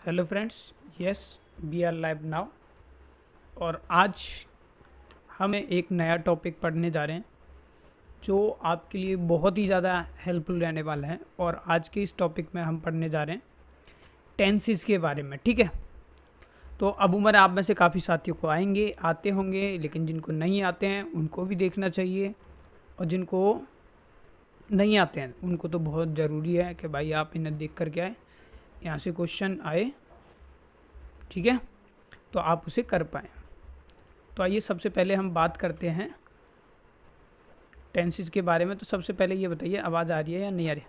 Hello friends, yes we are live now. और आज हम एक नया टॉपिक पढ़ने जा रहे हैं जो आपके लिए बहुत ही ज़्यादा हेल्पफुल रहने वाला है। और आज के इस टॉपिक में हम पढ़ने जा रहे हैं टेंसेस के बारे में। ठीक है, तो अब उम्र आप में से काफ़ी साथियों को आते होंगे, लेकिन जिनको नहीं आते हैं उनको भी देखना चाहिए, और जिनको नहीं आते हैं उनको तो बहुत ज़रूरी है कि भाई आप इन्हें देख कर के आए, यहाँ से क्वेश्चन आए, ठीक है, तो आप उसे कर पाएँ। तो आइए सबसे पहले हम बात करते हैं टेंसेस के बारे में। तो सबसे पहले ये बताइए, आवाज़ आ रही है या नहीं आ रही?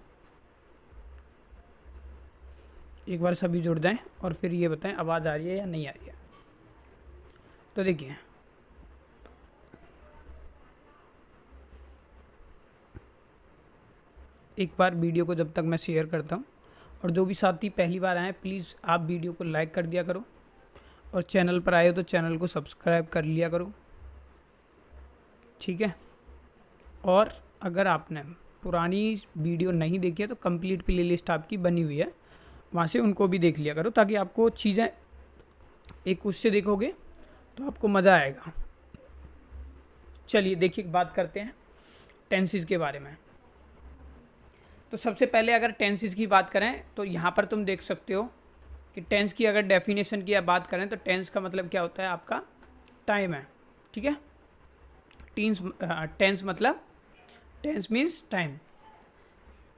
एक बार सभी जुड़ जाएं और फिर ये बताएं आवाज़ आ रही है या नहीं आ रही है। तो देखिए, एक बार वीडियो को जब तक मैं शेयर करता हूँ, और जो भी साथी पहली बार आए प्लीज़ आप वीडियो को लाइक कर दिया करो, और चैनल पर आए हो तो चैनल को सब्सक्राइब कर लिया करो, ठीक है। और अगर आपने पुरानी वीडियो नहीं देखी है तो कंप्लीट प्लेलिस्ट आपकी बनी हुई है, वहाँ से उनको भी देख लिया करो, ताकि आपको चीज़ें एक उससे देखोगे तो आपको मज़ा आएगा। चलिए देखिए, बात करते हैं टेंसेस के बारे में। तो सबसे पहले अगर टेंसेस की बात करें तो यहाँ पर तुम देख सकते हो कि टेंस की अगर डेफिनेशन की बात करें तो टेंस का मतलब क्या होता है, आपका टाइम है, ठीक है। टेंस मतलब टेंस मीन्स टाइम,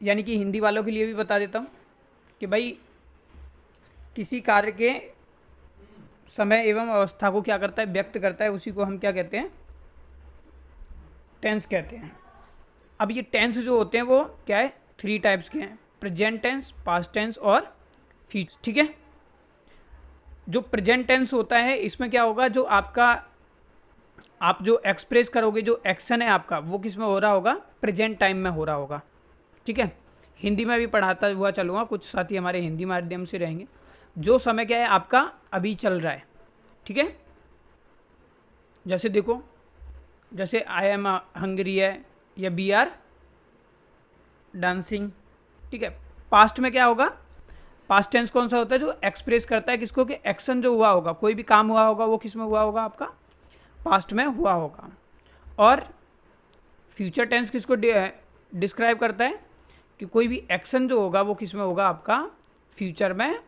यानी कि हिंदी वालों के लिए भी बता देता हूँ कि भाई किसी कार्य के समय एवं अवस्था को क्या करता है, व्यक्त करता है, उसी को हम क्या कहते हैं, टेंस कहते हैं। अब ये टेंस जो होते हैं वो क्या है, 3 टाइप्स के हैं, प्रेजेंट टेंस, पास्ट टेंस और फ्यूचर, ठीक है। जो प्रेजेंट टेंस होता है इसमें क्या होगा, जो आप जो एक्सप्रेस करोगे, जो एक्शन है आपका, वो किस में हो रहा होगा, प्रेजेंट टाइम में हो रहा होगा, ठीक है। हिंदी में भी पढ़ाता हुआ चलूँगा, कुछ साथी हमारे हिंदी माध्यम से रहेंगे। जो समय क्या है आपका अभी चल रहा है, ठीक है। जैसे देखो, जैसे आई एम हंग्री है, या बी आर डांसिंग, ठीक है। पास्ट में क्या होगा, पास्ट टेंस कौन सा होता है, जो एक्सप्रेस करता है किसको, कि एक्शन जो हुआ होगा, कोई भी काम हुआ होगा वो किस में हुआ होगा, आपका पास्ट में हुआ होगा। और फ्यूचर टेंस किसको डिस्क्राइब करता है, कि कोई भी एक्शन जो होगा वो किस में होगा, आपका फ्यूचर में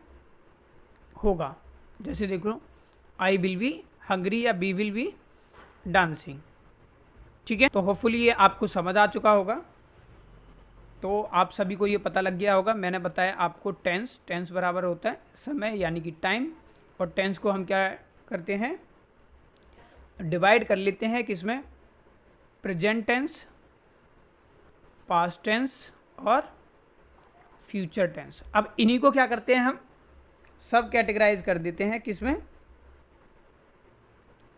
होगा। जैसे देख लो, आई विल बी हंग्री या बी विल बी डांसिंग, ठीक है। तो होपफुली ये आपको समझ आ चुका होगा। तो आप सभी को ये पता लग गया होगा, मैंने बताया आपको टेंस बराबर होता है समय यानी कि टाइम, और टेंस को हम क्या करते हैं, डिवाइड कर लेते हैं किसमें, प्रेजेंट टेंस, पास्ट टेंस और फ्यूचर टेंस। अब इन्हीं को क्या करते हैं, हम सब कैटेगराइज कर देते हैं किसमें,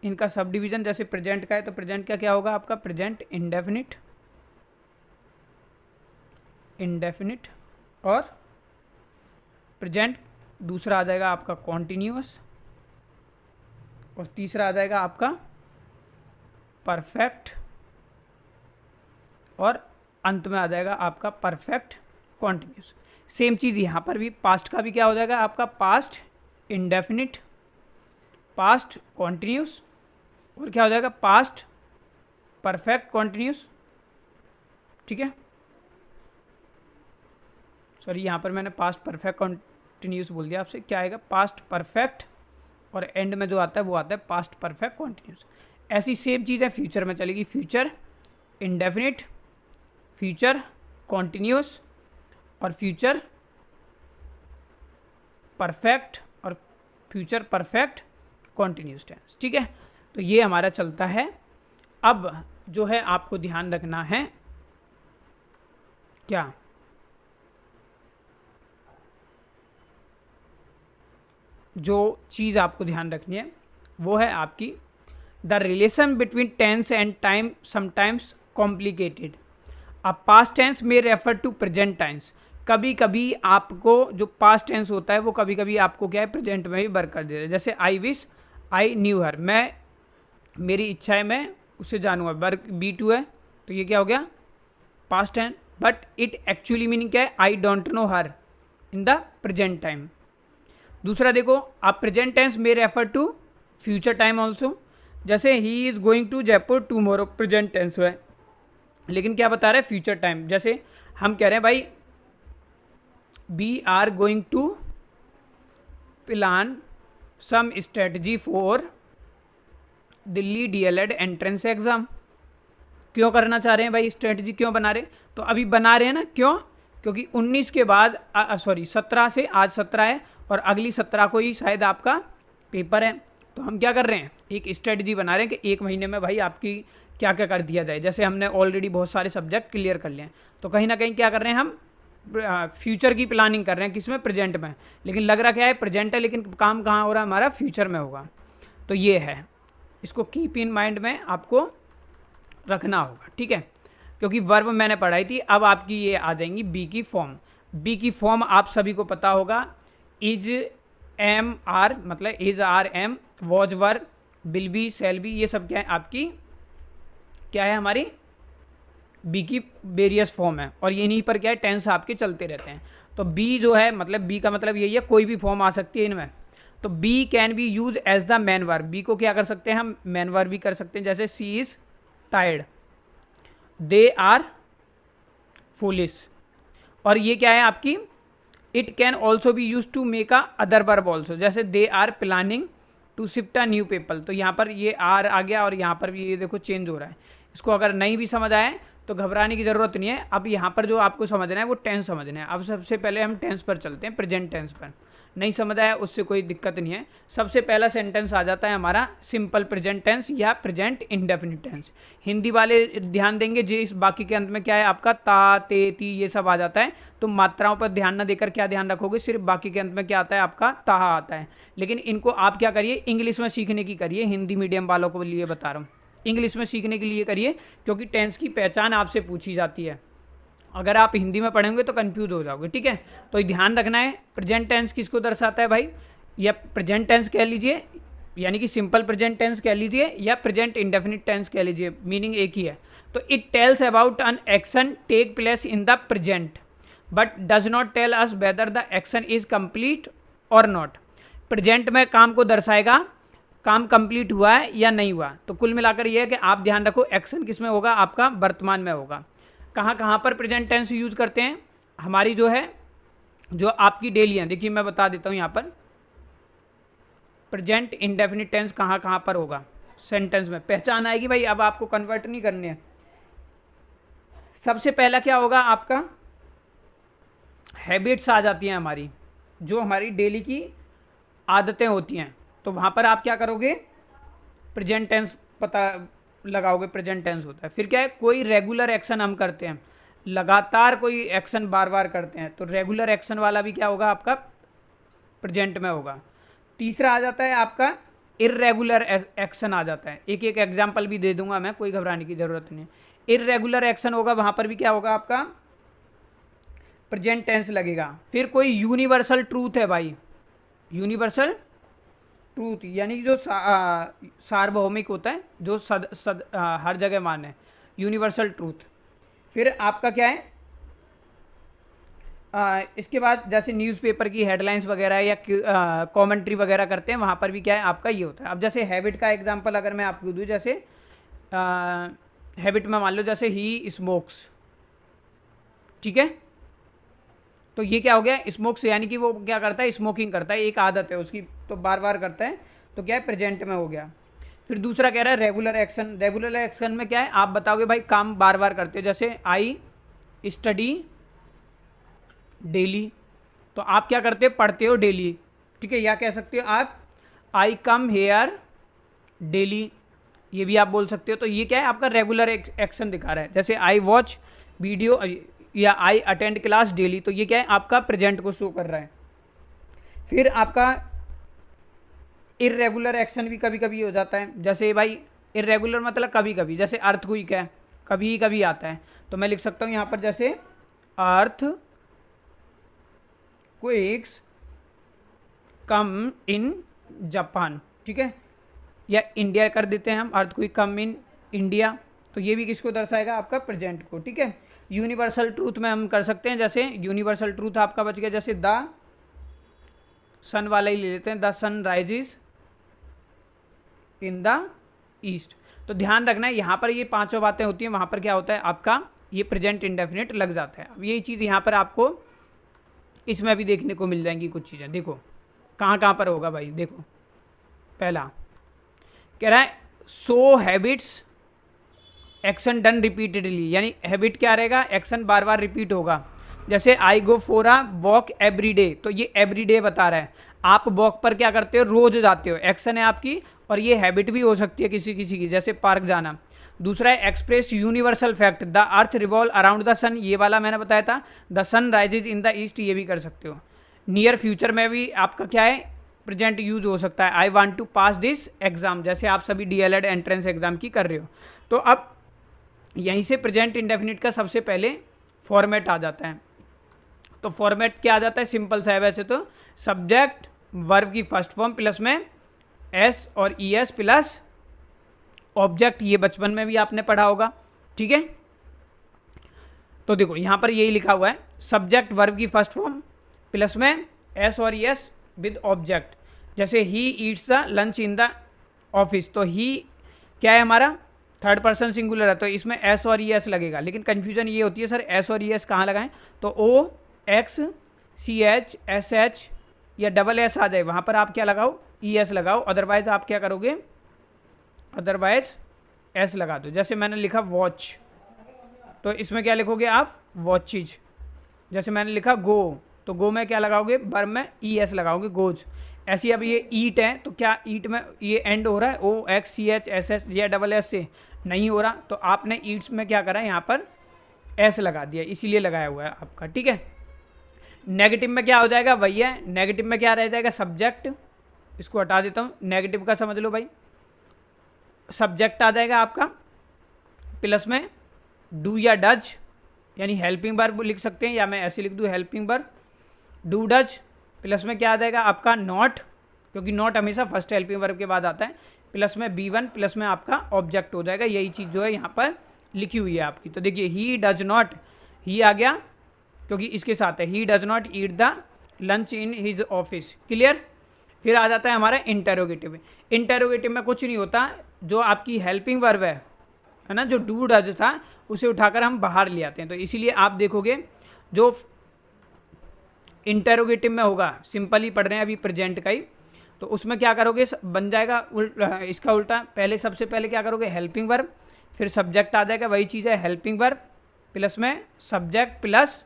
इनका सब डिवीजन। जैसे प्रेजेंट का है तो प्रेजेंट का क्या होगा, आपका प्रेजेंट इंडेफिनिट, और प्रेजेंट दूसरा आ जाएगा आपका कॉन्टिन्यूअस, और तीसरा आ जाएगा आपका परफेक्ट, और अंत में आ जाएगा आपका परफेक्ट कॉन्टिन्यूस। सेम चीज़ यहाँ पर भी, पास्ट का भी क्या हो जाएगा आपका, पास्ट इंडेफिनिट, पास्ट कॉन्टिन्यूस, और क्या हो जाएगा, पास्ट परफेक्ट कॉन्टिन्यूस, ठीक है। सॉरी, यहाँ पर मैंने पास्ट परफेक्ट कॉन्टिन्यूस बोल दिया आपसे, क्या आएगा, पास्ट परफेक्ट, और एंड में जो आता है वो आता है पास्ट परफेक्ट कॉन्टिन्यूस। ऐसी सेम चीज़ है फ्यूचर में चलेगी, फ्यूचर इंडेफिनिट, फ्यूचर कॉन्टिन्यूस, और फ्यूचर परफेक्ट, और फ्यूचर परफेक्ट कॉन्टिन्यूस टेंस, ठीक है। तो ये हमारा चलता है। अब जो है आपको ध्यान रखना है क्या, जो चीज़ आपको ध्यान रखनी है वो है आपकी, the relation between tense and time sometimes complicated. अब पास्ट टेंस में रेफर टू प्रेजेंट टेंस, कभी कभी आपको जो पास्ट टेंस होता है वो कभी कभी आपको क्या है, प्रेजेंट में भी वर्क कर देता है। जैसे आई विश आई न्यू हर, मैं मेरी इच्छा है मैं उसे जानूंगा, वर्क B2 है, तो ये क्या हो गया, past tense. But it actually meaning क्या है, I don't know her in the present time. दूसरा देखो, आप प्रेजेंट टेंस में refer to future time also, जैसे he is going to Jaipur tomorrow, present tense है, लेकिन क्या बता रहे हैं, फ्यूचर टाइम। जैसे हम कह रहे हैं भाई we are going to plan some strategy for Delhi DElEd entrance exam. क्यों करना चाह रहे हैं भाई, स्ट्रेटजी क्यों बना रहे हैं, तो अभी बना रहे हैं ना, क्यों, क्योंकि 19 के बाद सॉरी 17 से, आज 17 है और अगली 17 को ही शायद आपका पेपर है, तो हम क्या कर रहे हैं, एक स्ट्रेटजी बना रहे हैं कि एक महीने में भाई आपकी क्या क्या कर दिया जाए। जैसे हमने ऑलरेडी बहुत सारे सब्जेक्ट क्लियर कर लिए हैं, तो कहीं ना कहीं क्या कर रहे हैं हम, फ्यूचर की प्लानिंग कर रहे हैं, किसमें, प्रेजेंट में, लेकिन लग रहा क्या है, प्रेजेंट है, लेकिन काम कहाँ हो रहा है हमारा, फ्यूचर में होगा। तो ये है, इसको कीप इन माइंड में आपको रखना होगा, ठीक है, क्योंकि वर्ब मैंने पढ़ाई थी। अब आपकी ये आ जाएंगी बी की फॉर्म। बी की फॉर्म आप सभी को पता होगा, इज, एम, आर, मतलब is, are, am, was, verb, will be, shall be, ये सब क्या है आपकी, क्या है हमारी बी की वेरियस फॉर्म है, और इन्हीं पर क्या है टेंस आपके चलते रहते हैं। तो बी जो है, मतलब बी का मतलब यही है, कोई भी फॉर्म आ सकती है इनमें। तो be can be use as the main verb, be को क्या कर सकते हैं हम, मैन वर्ब भी कर सकते हैं, जैसे she is tired, they are foolish, और ये क्या है आपकी, it can also be use to make a other verb also, जैसे they are planning to shift a new people. तो यहाँ पर ये आर आ गया और यहाँ पर भी ये देखो चेंज हो रहा है। इसको अगर नहीं भी समझ आए तो घबराने की ज़रूरत नहीं है। अब यहाँ पर जो आपको समझना है वो टेंस समझना है। अब सबसे पहले हम टेंस पर चलते हैं, प्रेजेंट टेंस पर। नहीं समझ आया उससे कोई दिक्कत नहीं है। सबसे पहला सेंटेंस आ जाता है हमारा सिंपल प्रेजेंट टेंस या प्रेजेंट इंडेफिनिट टेंस। हिंदी वाले ध्यान देंगे जी, इस बाकी के अंत में क्या है आपका ता, ते, ती, ये सब आ जाता है, तो मात्राओं पर ध्यान न देकर क्या ध्यान रखोगे, सिर्फ बाकी के अंत में क्या आता है आपका ताहा आता है। लेकिन इनको आप क्या करिए, इंग्लिश में सीखने की करिए। हिंदी मीडियम वालों को लिए बता रहा हूँ, इंग्लिश में सीखने के लिए करिए, क्योंकि टेंस की पहचान आपसे पूछी जाती है। अगर आप हिंदी में पढ़ेंगे तो कंफ्यूज हो जाओगे, ठीक है। तो ध्यान रखना है, प्रेजेंट टेंस किसको दर्शाता है भाई, या प्रेजेंट टेंस कह लीजिए, यानी कि सिंपल प्रेजेंट टेंस कह लीजिए, या प्रेजेंट इंडेफिनिट टेंस कह लीजिए, मीनिंग एक ही है। तो it tells about an action take place in the present but does not tell us whether the action is complete और नॉट। प्रेजेंट में काम को दर्शाएगा, काम कंप्लीट हुआ है या नहीं हुआ। तो कुल मिलाकर यह है कि आप ध्यान रखो, एक्शन किस में होगा, आपका वर्तमान में होगा। कहाँ कहाँ पर प्रेजेंट टेंस यूज करते हैं, हमारी जो है, जो आपकी डेली है, देखिए मैं बता देता हूँ यहाँ पर प्रेजेंट इंडेफिनिट टेंस कहाँ कहाँ पर होगा सेंटेंस में, पहचान आएगी भाई। अब आपको कन्वर्ट नहीं करने हैं। सबसे पहला क्या होगा आपका, हैबिट्स आ जाती हैं हमारी, जो हमारी डेली की आदतें होती हैं। तो वहाँ पर आप क्या करोगे, प्रेजेंट टेंस पता लगाओगे, प्रेजेंट टेंस होता है। फिर क्या है, कोई रेगुलर एक्शन हम करते हैं, लगातार कोई एक्शन बार बार करते हैं, तो रेगुलर एक्शन वाला भी क्या होगा आपका प्रेजेंट में होगा। तीसरा आ जाता है आपका इर्रेगुलर एक्शन आ जाता है। एक एक एग्जाम्पल भी दे दूंगा मैं, कोई घबराने की ज़रूरत नहीं। इर्रेगुलर एक्शन होगा, वहाँ पर भी क्या होगा आपका प्रेजेंट टेंस लगेगा। फिर कोई यूनिवर्सल ट्रूथ है भाई, यूनिवर्सल ट्रूथ यानी कि जो सार्वभौमिक होता है, जो हर जगह मान्य है, यूनिवर्सल ट्रूथ। फिर आपका क्या है, इसके बाद जैसे न्यूज़पेपर की हेडलाइंस वगैरह या कमेंट्री वगैरह करते हैं, वहाँ पर भी क्या है आपका ये होता है। अब जैसे हैबिट का एग्जांपल अगर मैं आपको दूँ, जैसे हैबिट में मान लो जैसे ही स्मोक्स, ठीक है, तो ये क्या हो गया, स्मोक्स यानी कि वो क्या करता है, स्मोकिंग करता है, एक आदत है उसकी, तो बार बार करता है, तो क्या है प्रेजेंट में हो गया। फिर दूसरा कह रहा है रेगुलर एक्शन। रेगुलर एक्शन में क्या है, आप बताओगे भाई काम बार बार करते हो, जैसे आई स्टडी डेली, तो आप क्या करते हो, पढ़ते हो डेली, ठीक है। या कह सकते हो आप आई कम हेयर डेली, ये भी आप बोल सकते हो। तो ये क्या है आपका रेगुलर एक्शन दिखा रहा है। जैसे आई वॉच वीडियो या आई अटेंड क्लास डेली, तो ये क्या है आपका प्रेजेंट को शो कर रहा है। फिर आपका इर्रेगुलर एक्शन भी कभी कभी हो जाता है, जैसे भाई इर्रेगुलर मतलब कभी कभी, जैसे अर्थक्वेक है, कभी कभी आता है, तो मैं लिख सकता हूँ यहाँ पर जैसे अर्थक्वेक्स कम इन जापान, ठीक है, या इंडिया कर देते हैं हम, अर्थक्वेक कम इन इंडिया, तो ये भी किसको दर्शाएगा आपका प्रेजेंट को, ठीक है। यूनिवर्सल ट्रूथ में हम कर सकते हैं, जैसे यूनिवर्सल ट्रूथ आपका बच गया, जैसे द सन वाला ही ले लेते हैं, the sun rises in the east. तो ध्यान रखना है यहाँ पर ये पांचों बातें होती हैं, वहाँ पर क्या होता है आपका ये प्रेजेंट इंडेफिनिट लग जाता है। अब यही चीज़ यहाँ पर आपको इसमें भी देखने को मिल जाएंगी कुछ चीज़ें। देखो कहाँ कहाँ पर होगा भाई, देखो पहला कह रहा है so habits action done repeatedly, यानी हैबिट क्या रहेगा, एक्शन बार बार रिपीट होगा। जैसे I go for a walk every day, तो ये एवरी डे बता रहा है, आप वॉक पर क्या करते हो, रोज जाते हो, एक्शन है आपकी, और ये हैबिट भी हो सकती है किसी किसी की, जैसे पार्क जाना। दूसरा है express universal fact, the earth revolve around the sun, ये वाला मैंने बताया था, the sun rises in the east, ये भी कर सकते हो। नियर फ्यूचर में भी आपका क्या है, प्रेजेंट यूज हो सकता है, I want to pass this exam, जैसे आप सभी डीएलएड एंट्रेंस एग्जाम की कर रहे हो। तो अब यहीं से प्रेजेंट इंडेफिनिट का सबसे पहले फॉर्मेट आ जाता है। तो फॉर्मेट क्या आ जाता है, सिंपल सा है वैसे तो, सब्जेक्ट वर्ब की फर्स्ट फॉर्म प्लस में एस और ई एस प्लस ऑब्जेक्ट, ये बचपन में भी आपने पढ़ा होगा, ठीक है। तो देखो यहाँ पर यही लिखा हुआ है, सब्जेक्ट वर्ब की फर्स्ट फॉर्म प्लस में एस और ई एस विद ऑब्जेक्ट। जैसे he eats the lunch in the office, तो ही क्या है हमारा थर्ड पर्सन सिंगुलर है, तो इसमें एस और ई एस लगेगा। लेकिन कन्फ्यूजन ये होती है सर एस और ई एस कहाँ लगाएं, तो O X C H S H या डबल एस आ जाए, वहाँ पर आप क्या लगाओ, ई एस लगाओ, अदरवाइज आप क्या करोगे, अदरवाइज एस लगा दो। जैसे मैंने लिखा वॉच, तो इसमें क्या लिखोगे आप, वॉचेज। जैसे मैंने लिखा गो, तो गो में क्या लगाओगे, वर्ब में ई एस लगाओगे, गोज। ऐसी अब ये ईट है, तो क्या ईट में ये एंड हो रहा है O X C H S S या डबल एस से, नहीं हो रहा, तो आपने ईट्स में क्या करा है, यहाँ पर एस लगा दिया, इसीलिए लगाया हुआ है आपका, ठीक है। नेगेटिव में क्या हो जाएगा, वही है, नेगेटिव में क्या रह जाएगा, सब्जेक्ट, इसको हटा देता हूँ, नेगेटिव का समझ लो भाई, सब्जेक्ट आ जाएगा आपका प्लस में डू या डज, यानी हेल्पिंग वर्ब लिख सकते हैं, या मैं ऐसे लिख दूँ helping verb, do does plus में क्या आ जाएगा आपका नॉट, क्योंकि नॉट हमेशा फर्स्ट हेल्पिंग वर्ब के बाद आता है, प्लस में B1 प्लस में आपका ऑब्जेक्ट हो जाएगा। यही चीज़ जो है यहाँ पर लिखी हुई है आपकी। तो देखिए ही डज नॉट, ही आ गया क्योंकि इसके साथ है, he does not eat the lunch in his office, clear. फिर आ जाता है हमारा इंटेरोगेटिव। इंटेरोगेटिव में कुछ नहीं होता, जो आपकी हेल्पिंग वर्ब है ना, जो डू डज था उसे उठाकर हम बाहर ले आते हैं। तो इसीलिए आप देखोगे जो इंटेरोगेटिव में होगा, सिंपल ही पढ़ रहे हैं अभी प्रेजेंट का ही, तो उसमें क्या करोगे, बन जाएगा इसका उल्टा, पहले सबसे पहले क्या करोगे, हेल्पिंग वर्ब, फिर सब्जेक्ट आ जाएगा, वही चीज़ है हेल्पिंग वर्ब प्लस में सब्जेक्ट प्लस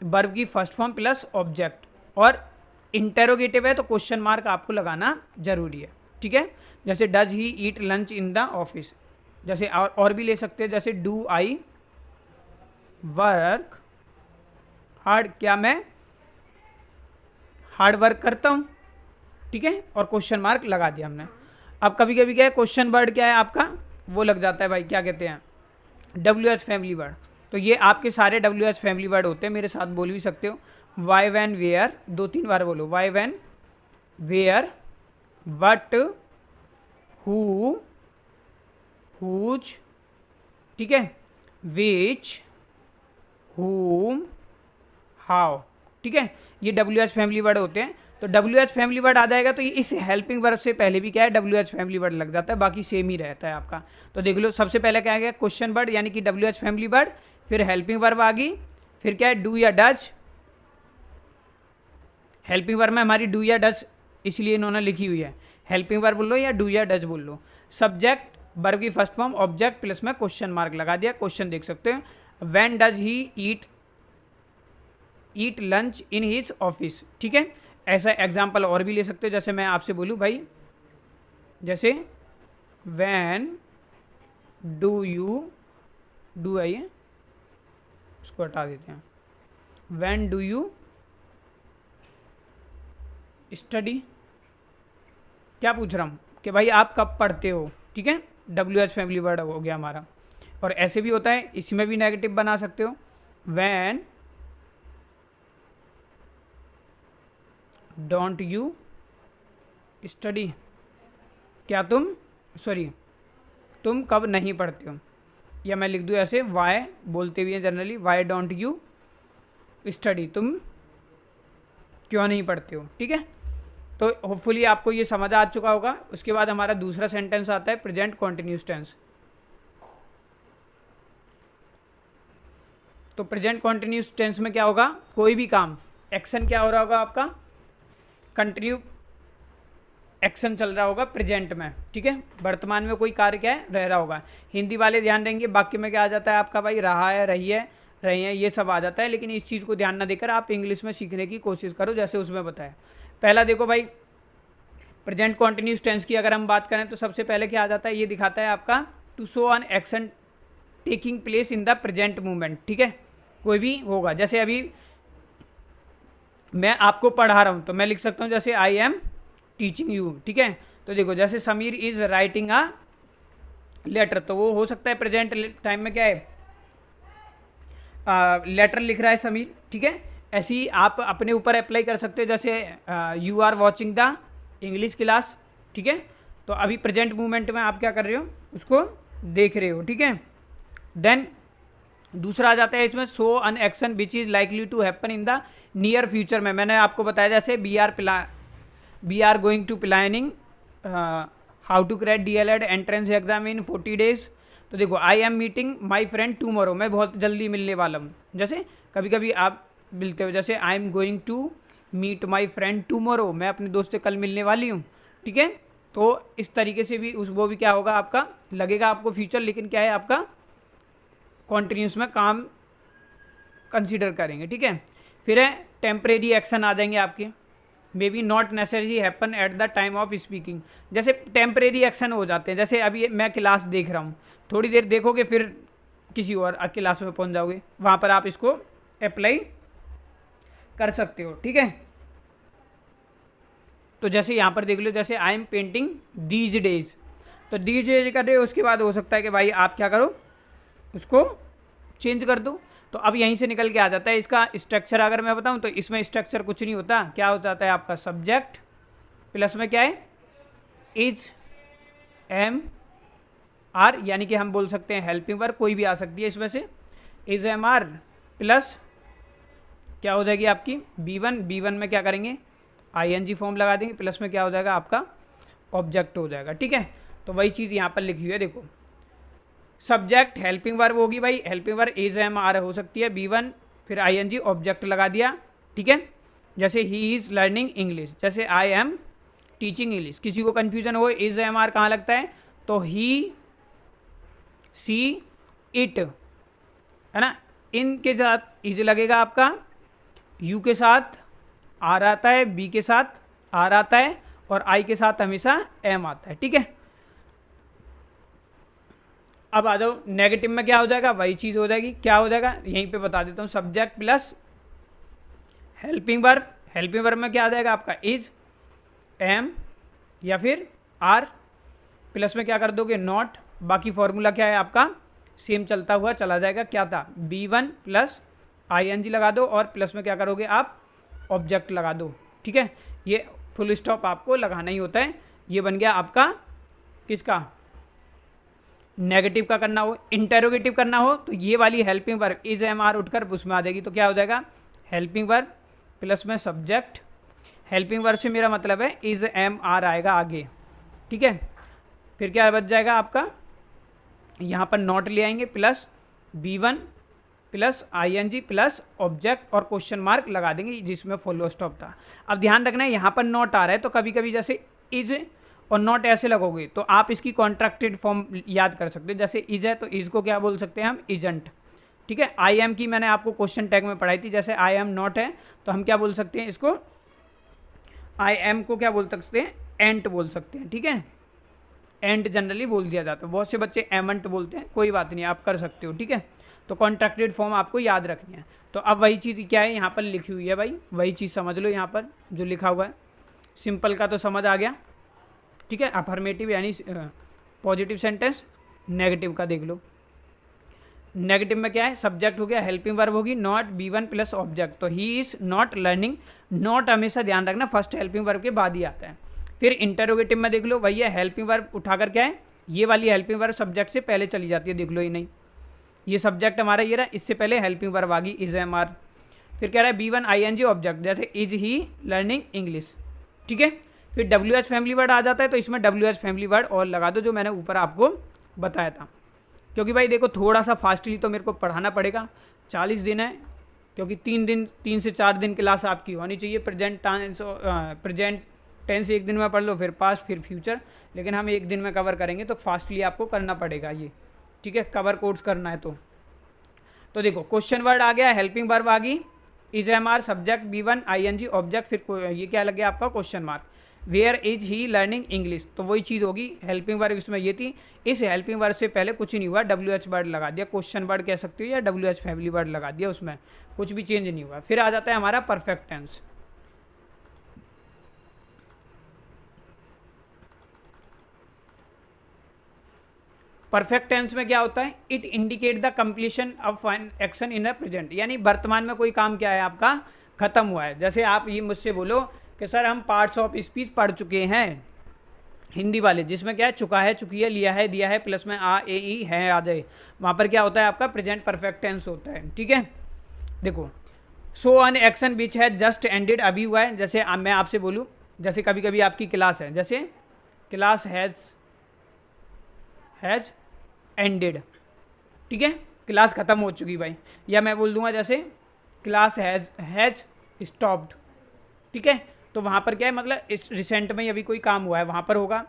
वर्ब की फर्स्ट फॉर्म प्लस ऑब्जेक्ट। और इंटेरोगेटिव है तो क्वेश्चन मार्क आपको लगाना जरूरी है, ठीक है। जैसे does he eat lunch in the office, जैसे और भी ले सकते हैं, जैसे डू आई वर्क हार्ड, क्या मैं हार्ड वर्क करता हूँ, ठीक है, और क्वेश्चन मार्क लगा दिया हमने। अब कभी कभी क्या है, क्वेश्चन वर्ड क्या है आपका, वो लग जाता है भाई, क्या कहते हैं, WH फैमिली वर्ड। तो ये आपके सारे WH फैमिली वर्ड होते हैं, मेरे साथ बोल भी सकते हो, वाई वैन वेयर, 2-3 बार बोलो, why when where what who whose, ठीक है, विच हुम हाउ, ठीक है, ये WH फैमिली वर्ड होते हैं। तो WH फैमिली वर्ड आ जाएगा, तो ये इस हेल्पिंग वर्ब से पहले भी क्या है, WH फैमिली वर्ड लग जाता है, बाकी सेम ही रहता है आपका। तो देख लो, सबसे पहले क्या आ गया, क्वेश्चन वर्ड यानी कि WH फैमिली वर्ड, फिर हेल्पिंग वर्ब आ गई, फिर क्या है, डू या डज, हेल्पिंग वर्ब में हमारी डू या डज इसलिए इन्होंने लिखी हुई है, हेल्पिंग वर्ब बोल लो या डू या डज बोल लो, सब्जेक्ट वर्ब की फर्स्ट फॉर्म ऑब्जेक्ट प्लस में क्वेश्चन मार्क लगा दिया। क्वेश्चन देख सकते हैं, when does he eat lunch in his office, ठीक है। ऐसा एग्जाम्पल और भी ले सकते हो, जैसे मैं आपसे बोलूँ भाई, जैसे व्हेन डू यू, डू है ये, इसको हटा देते हैं, व्हेन डू यू स्टडी, क्या पूछ रहा हूँ कि भाई आप कब पढ़ते हो, ठीक है, WH फैमिली वर्ड हो गया हमारा। और ऐसे भी होता है, इसमें भी नेगेटिव बना सकते हो, व्हेन डोंट यू स्टडी, क्या तुम कब नहीं पढ़ते हो, या मैं लिख दूँ ऐसे, वाई बोलते भी हैं generally, why don't you study, तुम क्यों नहीं पढ़ते हो, ठीक है। तो होपफुली आपको ये समझ आ चुका होगा। उसके बाद हमारा दूसरा सेंटेंस आता है प्रेजेंट कॉन्टिन्यूस टेंस। तो प्रेजेंट कॉन्टिन्यूस टेंस में क्या होगा, कोई भी काम, एक्शन क्या हो रहा होगा आपका, कंटिन्यू एक्शन चल रहा होगा प्रेजेंट में, ठीक है। वर्तमान में कोई कार्य क्या है, रह रहा होगा। हिंदी वाले ध्यान देंगे, वाक्य में क्या आ जाता है आपका भाई, रहा है, रही है, रही है, ये सब आ जाता है। लेकिन इस चीज़ को ध्यान ना देकर आप इंग्लिश में सीखने की कोशिश करो, जैसे उसमें बताया। पहला देखो भाई, प्रेजेंट कॉन्टिन्यूस टेंस की अगर हम बात करें तो सबसे पहले क्या आ जाता है, ये दिखाता है आपका to show an action taking place in the present movement, ठीक है। कोई भी होगा, जैसे अभी मैं आपको पढ़ा रहा हूँ तो मैं लिख सकता हूँ जैसे आई एम टीचिंग यू, ठीक है। तो देखो जैसे Sameer is writing a letter, तो वो हो सकता है प्रेजेंट टाइम में क्या है, लेटर लिख रहा है समीर, ठीक है। ऐसे ही आप अपने ऊपर अप्लाई कर सकते हो, जैसे you are watching the English class, ठीक है। तो अभी प्रेजेंट मूवमेंट में आप क्या कर रहे हो, उसको देख रहे हो, ठीक है। देन दूसरा आ जाता है इसमें so an action which is likely to happen in the near future में। मैंने आपको बताया जैसे we are going to planning how to crack DLED entrance exam in 40 days. तो देखो I am meeting my friend tomorrow, मैं बहुत जल्दी मिलने वाला हूँ। जैसे कभी कभी आप मिलते हो, जैसे I am going to meet my friend tomorrow, मैं अपने दोस्त से कल मिलने वाली हूँ, ठीक है। तो इस तरीके से भी वो भी क्या होगा आपका, लगेगा आपको फ्यूचर, लेकिन क्या है आपका कॉन्टिन्यूस में काम कंसीडर करेंगे, ठीक है। फिर है टेम्परेरी एक्शन आ जाएंगे आपके, may be not necessary happen at the time of speaking. जैसे टेम्परेरी एक्शन हो जाते हैं, जैसे अभी मैं क्लास देख रहा हूँ, थोड़ी देर देखोगे फिर किसी और क्लास में पहुँच जाओगे, वहाँ पर आप इसको अप्लाई कर सकते हो, ठीक है। तो जैसे यहाँ पर देख लो, जैसे I am painting these days, तो दीज डेज कर रहे हो, उसके बाद हो सकता है कि भाई आप क्या करो, उसको चेंज कर दो। तो अब यहीं से निकल के आ जाता है इसका स्ट्रक्चर। अगर मैं बताऊं तो इसमें स्ट्रक्चर कुछ नहीं होता, क्या हो जाता है आपका सब्जेक्ट प्लस में क्या है इज एम आर, यानी कि हम बोल सकते हैं हेल्पिंग वर्ब, कोई भी आ सकती है इसमें से, इज एम आर प्लस क्या हो जाएगी आपकी B1 में क्या करेंगे ING फॉर्म लगा देंगे, प्लस में क्या हो जाएगा आपका ऑब्जेक्ट हो जाएगा, ठीक है। तो वही चीज़ यहाँ पर लिखी हुई है, देखो सब्जेक्ट हेल्पिंग वर्ब होगी भाई, helping verb is am are हो सकती है, B1 फिर ING ऑब्जेक्ट लगा दिया, ठीक है। जैसे ही इज़ लर्निंग इंग्लिश, जैसे आई एम टीचिंग इंग्लिश, किसी को कन्फ्यूजन हो इज एम आर कहाँ लगता है, तो ही सी इट है ना, इन के साथ इज लगेगा आपका, यू के साथ आर आता है, बी के साथ आर आता है, और आई के साथ हमेशा एम आता है, ठीक है। अब आ जाओ नेगेटिव में क्या हो जाएगा, वही चीज़ हो जाएगी, क्या हो जाएगा यहीं पे बता देता हूँ, subject plus helping verb, helping verb में क्या आ जाएगा आपका इज एम या फिर आर, प्लस में क्या कर दोगे नॉट, बाकी फॉर्मूला क्या है आपका सेम चलता हुआ चला जाएगा, क्या था B1 प्लस ING लगा दो, और प्लस में क्या करोगे आप ऑब्जेक्ट लगा दो, ठीक है। ये फुल स्टॉप आपको लगाना ही होता है। ये बन गया आपका किसका, नेगेटिव का करना हो, इंटेरोगेटिव करना हो तो ये वाली helping verb is am are उठकर उसमें आ जाएगी, तो क्या हो जाएगा हेल्पिंग वर्ब प्लस में सब्जेक्ट, हेल्पिंग वर्ब से मेरा मतलब है इज एम आर आएगा आगे, ठीक है। फिर क्या बच जाएगा आपका, यहाँ पर नॉट ले आएंगे, plus B1 plus ING plus object और क्वेश्चन मार्क लगा देंगे जिसमें फुल स्टॉप था। अब ध्यान रखना है यहाँ पर नॉट आ रहा है, तो कभी कभी जैसे इज और नॉट ऐसे लगोगे तो आप इसकी कॉन्ट्रैक्टेड फॉर्म याद कर सकते हो। जैसे इज है तो इज को क्या बोल सकते हैं हम, इजंट, ठीक है। आई एम की मैंने आपको क्वेश्चन टैग में पढ़ाई थी, जैसे आई एम नॉट है तो हम क्या बोल सकते हैं इसको, आई एम को क्या बोल सकते हैं, एंट बोल सकते हैं, ठीक है। एंट जनरली बोल दिया जाता है, बहुत से बच्चे एमंट बोलते हैं, कोई बात नहीं आप कर सकते हो, ठीक है। तो कॉन्ट्रैक्टेड फॉर्म आपको याद रखनी है। तो अब वही चीज़ क्या है यहाँ पर लिखी हुई है भाई, वही चीज़ समझ लो यहाँ पर जो लिखा हुआ है। सिंपल का तो समझ आ गया, ठीक है। अफर्मेटिव यानी पॉजिटिव सेंटेंस, नेगेटिव का देख लो। नेगेटिव में क्या है, सब्जेक्ट हो गया, हेल्पिंग वर्ब होगी नॉट, B1 प्लस ऑब्जेक्ट, तो he is not learning, not हमेशा ध्यान रखना फर्स्ट हेल्पिंग वर्ब के बाद ही आता है। फिर इंटरोगेटिव में देख लो वही है, हेल्पिंग वर्ब उठाकर क्या है, ये वाली हेल्पिंग वर्ब सब्जेक्ट से पहले चली जाती है, देख लो ही नहीं, ये सब्जेक्ट हमारा ये रहा, इससे पहले हेल्पिंग वर्ब आ गई इज एम आर। फिर कह रहा है B1 ING ऑब्जेक्ट, जैसे इज ही लर्निंग इंग्लिश, ठीक है। फिर WH फैमिली वर्ड आ जाता है, तो इसमें WH फैमिली वर्ड और लगा दो, जो मैंने ऊपर आपको बताया था। क्योंकि भाई देखो थोड़ा सा फास्टली तो मेरे को पढ़ाना पड़ेगा, 40 दिन है, क्योंकि 3 से 4 दिन क्लास आपकी होनी चाहिए। प्रेजेंट टेंस एक दिन में पढ़ लो, फिर पास्ट, फिर फ्यूचर, लेकिन हम एक दिन में कवर करेंगे, तो फास्टली आपको करना पड़ेगा ये, ठीक है, कवर कोर्स करना है। तो देखो क्वेश्चन वर्ड आ गया, हेल्पिंग वर्ब आ गई, is MR subject, B1 ING object, फिर ये क्या लग गया आपका question mark. Where is he learning English, तो वही चीज़ होगी, हेल्पिंग वर्ब इसमें ये थी। इस हेल्पिंग वर्ब से पहले कुछ नहीं हुआ, WH वर्ड लगा दिया, क्वेश्चन वर्ड कह सकते हो या WH फैमिली वर्ड लगा दिया, उसमें कुछ भी चेंज नहीं हुआ। फिर आ जाता है हमारा परफेक्ट टेंस। परफेक्ट टेंस में क्या होता है, it indicate the completion of an action in the present, यानी वर्तमान में कोई काम क्या है आपका खत्म हुआ है। जैसे आप ये मुझसे बोलो कि सर हम पार्ट्स ऑफ स्पीच पढ़ चुके हैं, हिंदी वाले, जिसमें क्या है चुका है, चुकी है, लिया है, दिया है, प्लस में आ ए ई है आ जाए, वहाँ पर क्या होता है आपका प्रेजेंट परफेक्ट टेंस होता है, ठीक है। देखो सो एन एक्शन विच है जस्ट एंडेड, अभी हुआ है। जैसे मैं आपसे बोलूँ, जैसे कभी कभी आपकी क्लास है, जैसे क्लास हैज़ एंडेड, ठीक है, क्लास ख़त्म हो चुकी भाई। या मैं बोल दूंगा जैसे क्लास हैज़ स्टॉप्ड, ठीक है, तो वहाँ पर क्या है, मतलब इस रिसेंट में अभी कोई काम हुआ है वहाँ पर होगा।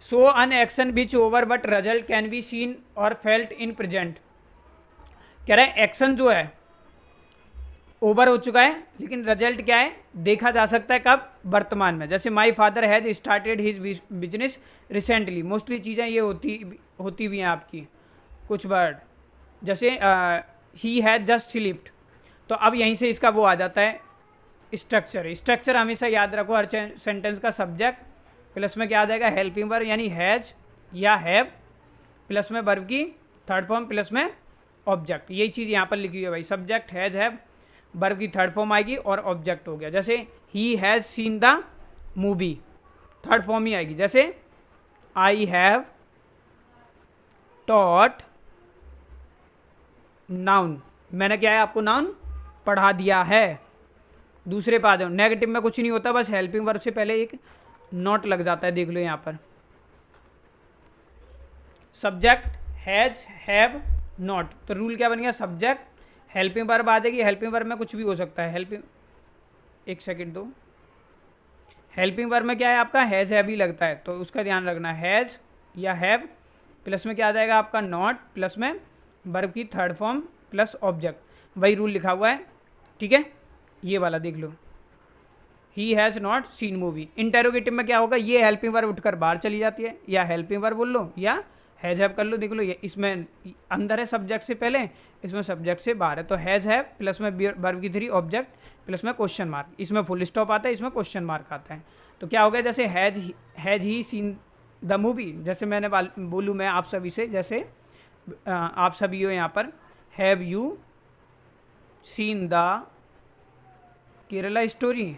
So an action which over but result can be seen or felt in present, कह रहा है एक्शन जो है ओवर हो चुका है, लेकिन रिजल्ट क्या है देखा जा सकता है कब, वर्तमान में। जैसे my father has started his business recently, mostly चीज़ें ये होती भी हैं आपकी, कुछ वर्ड, जैसे ही हैज़ जस्ट स्लिप्ड, तो अब यहीं से इसका वो आ जाता है स्ट्रक्चर हमेशा याद रखो, हर सेंटेंस का सब्जेक्ट प्लस में क्या आ जाएगा हेल्पिंग वर्ब, यानी हैज़ या हैव, प्लस में वर्ब की थर्ड फॉर्म, प्लस में ऑब्जेक्ट। यही चीज़ यहाँ पर लिखी हुई है भाई, सब्जेक्ट हैज़ हैव, वर्ब की थर्ड फॉर्म आएगी और ऑब्जेक्ट हो गया। जैसे he has seen the movie, third form ही आएगी। जैसे आई हैव टॉट नाउन, मैंने क्या है आपको नाउन पढ़ा दिया है। दूसरे पे आ जाओ, नेगेटिव में कुछ नहीं होता, बस हेल्पिंग वर्ब से पहले एक नॉट लग जाता है, देख लो यहाँ पर, सब्जेक्ट हैज़ हैव नॉट, तो रूल क्या बन गया, सब्जेक्ट हेल्पिंग वर्ब आ जाएगी। हेल्पिंग वर्ब में कुछ भी हो सकता है, हेल्पिंग, एक सेकंड दो, हेल्पिंग वर्ब में क्या है आपका हैज़ हैव ही लगता है, तो उसका ध्यान रखना, हैज़ या हैव, प्लस में क्या आ जाएगा आपका नॉट, प्लस में वर्ब की थर्ड फॉर्म प्लस ऑब्जेक्ट, वही रूल लिखा हुआ है, ठीक है, ये वाला देख लो, he has not seen movie. Interrogative में क्या होगा, ये हेल्पिंग वर्ब उठकर बाहर चली जाती है, या हेल्पिंग वर्ब बोल लो या हैज़ हैव कर लो, देख लो ये इसमें अंदर है सब्जेक्ट से पहले, इसमें सब्जेक्ट से बाहर है, तो हैज़ हैव प्लस में वर्ब की थ्री ऑब्जेक्ट प्लस में क्वेश्चन मार्क, इसमें फुल स्टॉप आता है, इसमें क्वेश्चन मार्क आता है। तो क्या हो गया, जैसे has he scene the movie, जैसे मैंने बोलूँ मैं आप सभी से, जैसे आप सभी हो यहाँ पर, have you seen the Kerala story,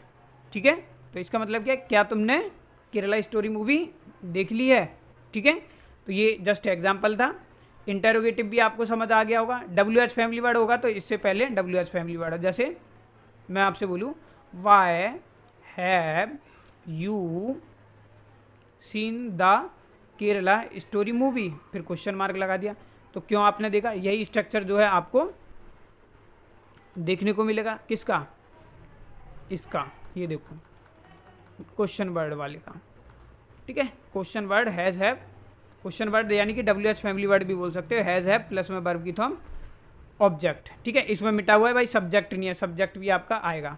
ठीक है, तो इसका मतलब क्या तुमने केरला स्टोरी मूवी देख ली है, ठीक है। तो ये जस्ट एग्जाम्पल था। इंटेरोगेटिव भी आपको समझ आ गया होगा। WH फैमिली वर्ड होगा तो इससे पहले WH फैमिली वर्ड, जैसे मैं आपसे बोलूँ why have you seen the Kerala story movie, फिर क्वेश्चन मार्क लगा दिया, तो क्यों आपने देखा, यही स्ट्रक्चर जो है आपको देखने को मिलेगा, किसका, इसका, ये देखो क्वेश्चन वर्ड वाले का, ठीक है, question word has have, question word यानी कि WH फैमिली वर्ड भी बोल सकते हो, हैज़ हैव प्लस में वर्ब की फॉर्म ऑब्जेक्ट, ठीक है। इसमें मिटा हुआ है भाई, सब्जेक्ट नहीं है, सब्जेक्ट भी आपका आएगा,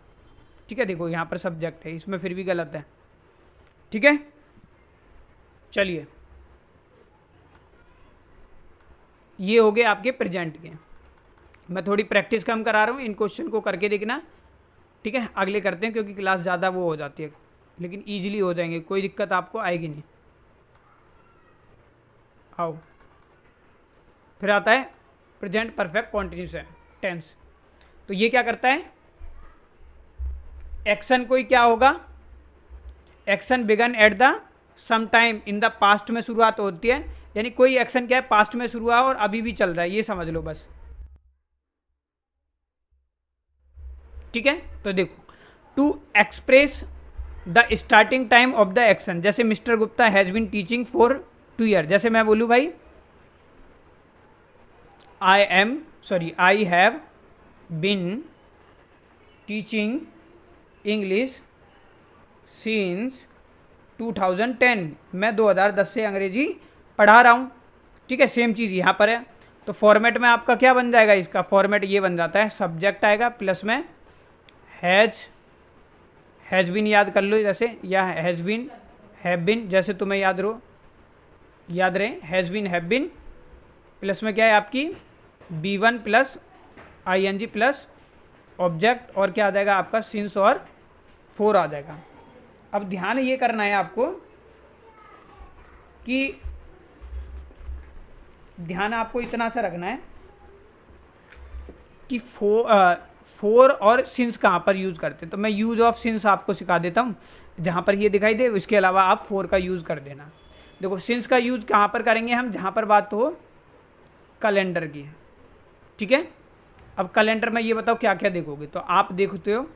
ठीक है, देखो यहाँ पर सब्जेक्ट है, इसमें फिर भी गलत है, ठीक है। चलिए ये हो गए आपके प्रेजेंट के, मैं थोड़ी प्रैक्टिस कम करा रहा हूँ, इन क्वेश्चन को करके देखना, ठीक है, अगले करते हैं क्योंकि क्लास ज़्यादा वो हो जाती है, लेकिन ईजिली हो जाएंगे, कोई दिक्कत आपको आएगी नहीं। आओ फिर आता है प्रेजेंट परफेक्ट कॉन्टिन्यूस टेंस, तो ये क्या करता है, एक्शन कोई क्या होगा, action begin at the some time in the past में शुरुआत होती है, यानी कोई एक्शन क्या है पास्ट में शुरू हुआ और अभी भी चल रहा है, ये समझ लो बस, ठीक है। तो देखो, to express the starting time of the action, जैसे mister Gupta has been teaching for 2 year, जैसे मैं बोलूँ भाई I have been teaching English since 2010, मैं 2010 से अंग्रेजी पढ़ा रहा हूँ। ठीक है, सेम चीज़ यहाँ पर है। तो फॉर्मेट में आपका क्या बन जाएगा, इसका फॉर्मेट ये बन जाता है, सब्जेक्ट आएगा प्लस में हैज़ बीन याद कर लो जैसे, या हैज़ बीन हैव बीन, जैसे तुम्हें याद रहे, has been have been, plus में क्या है आपकी B1 plus ING plus object, और क्या आ जाएगा आपका सिंस और फोर आ जाएगा। अब ध्यान ये करना है आपको कि ध्यान आपको इतना सा रखना है कि फोर और सिंस कहाँ पर यूज़ करते हैं। तो मैं यूज़ ऑफ सिंस आपको सिखा देता हूँ, जहाँ पर ये दिखाई दे उसके अलावा आप फोर का यूज़ कर देना। देखो, सिंस का यूज़ कहाँ पर करेंगे हम, जहाँ पर बात हो कैलेंडर की। ठीक है, अब कैलेंडर में ये बताओ क्या क्या देखोगे। तो आप देखते हो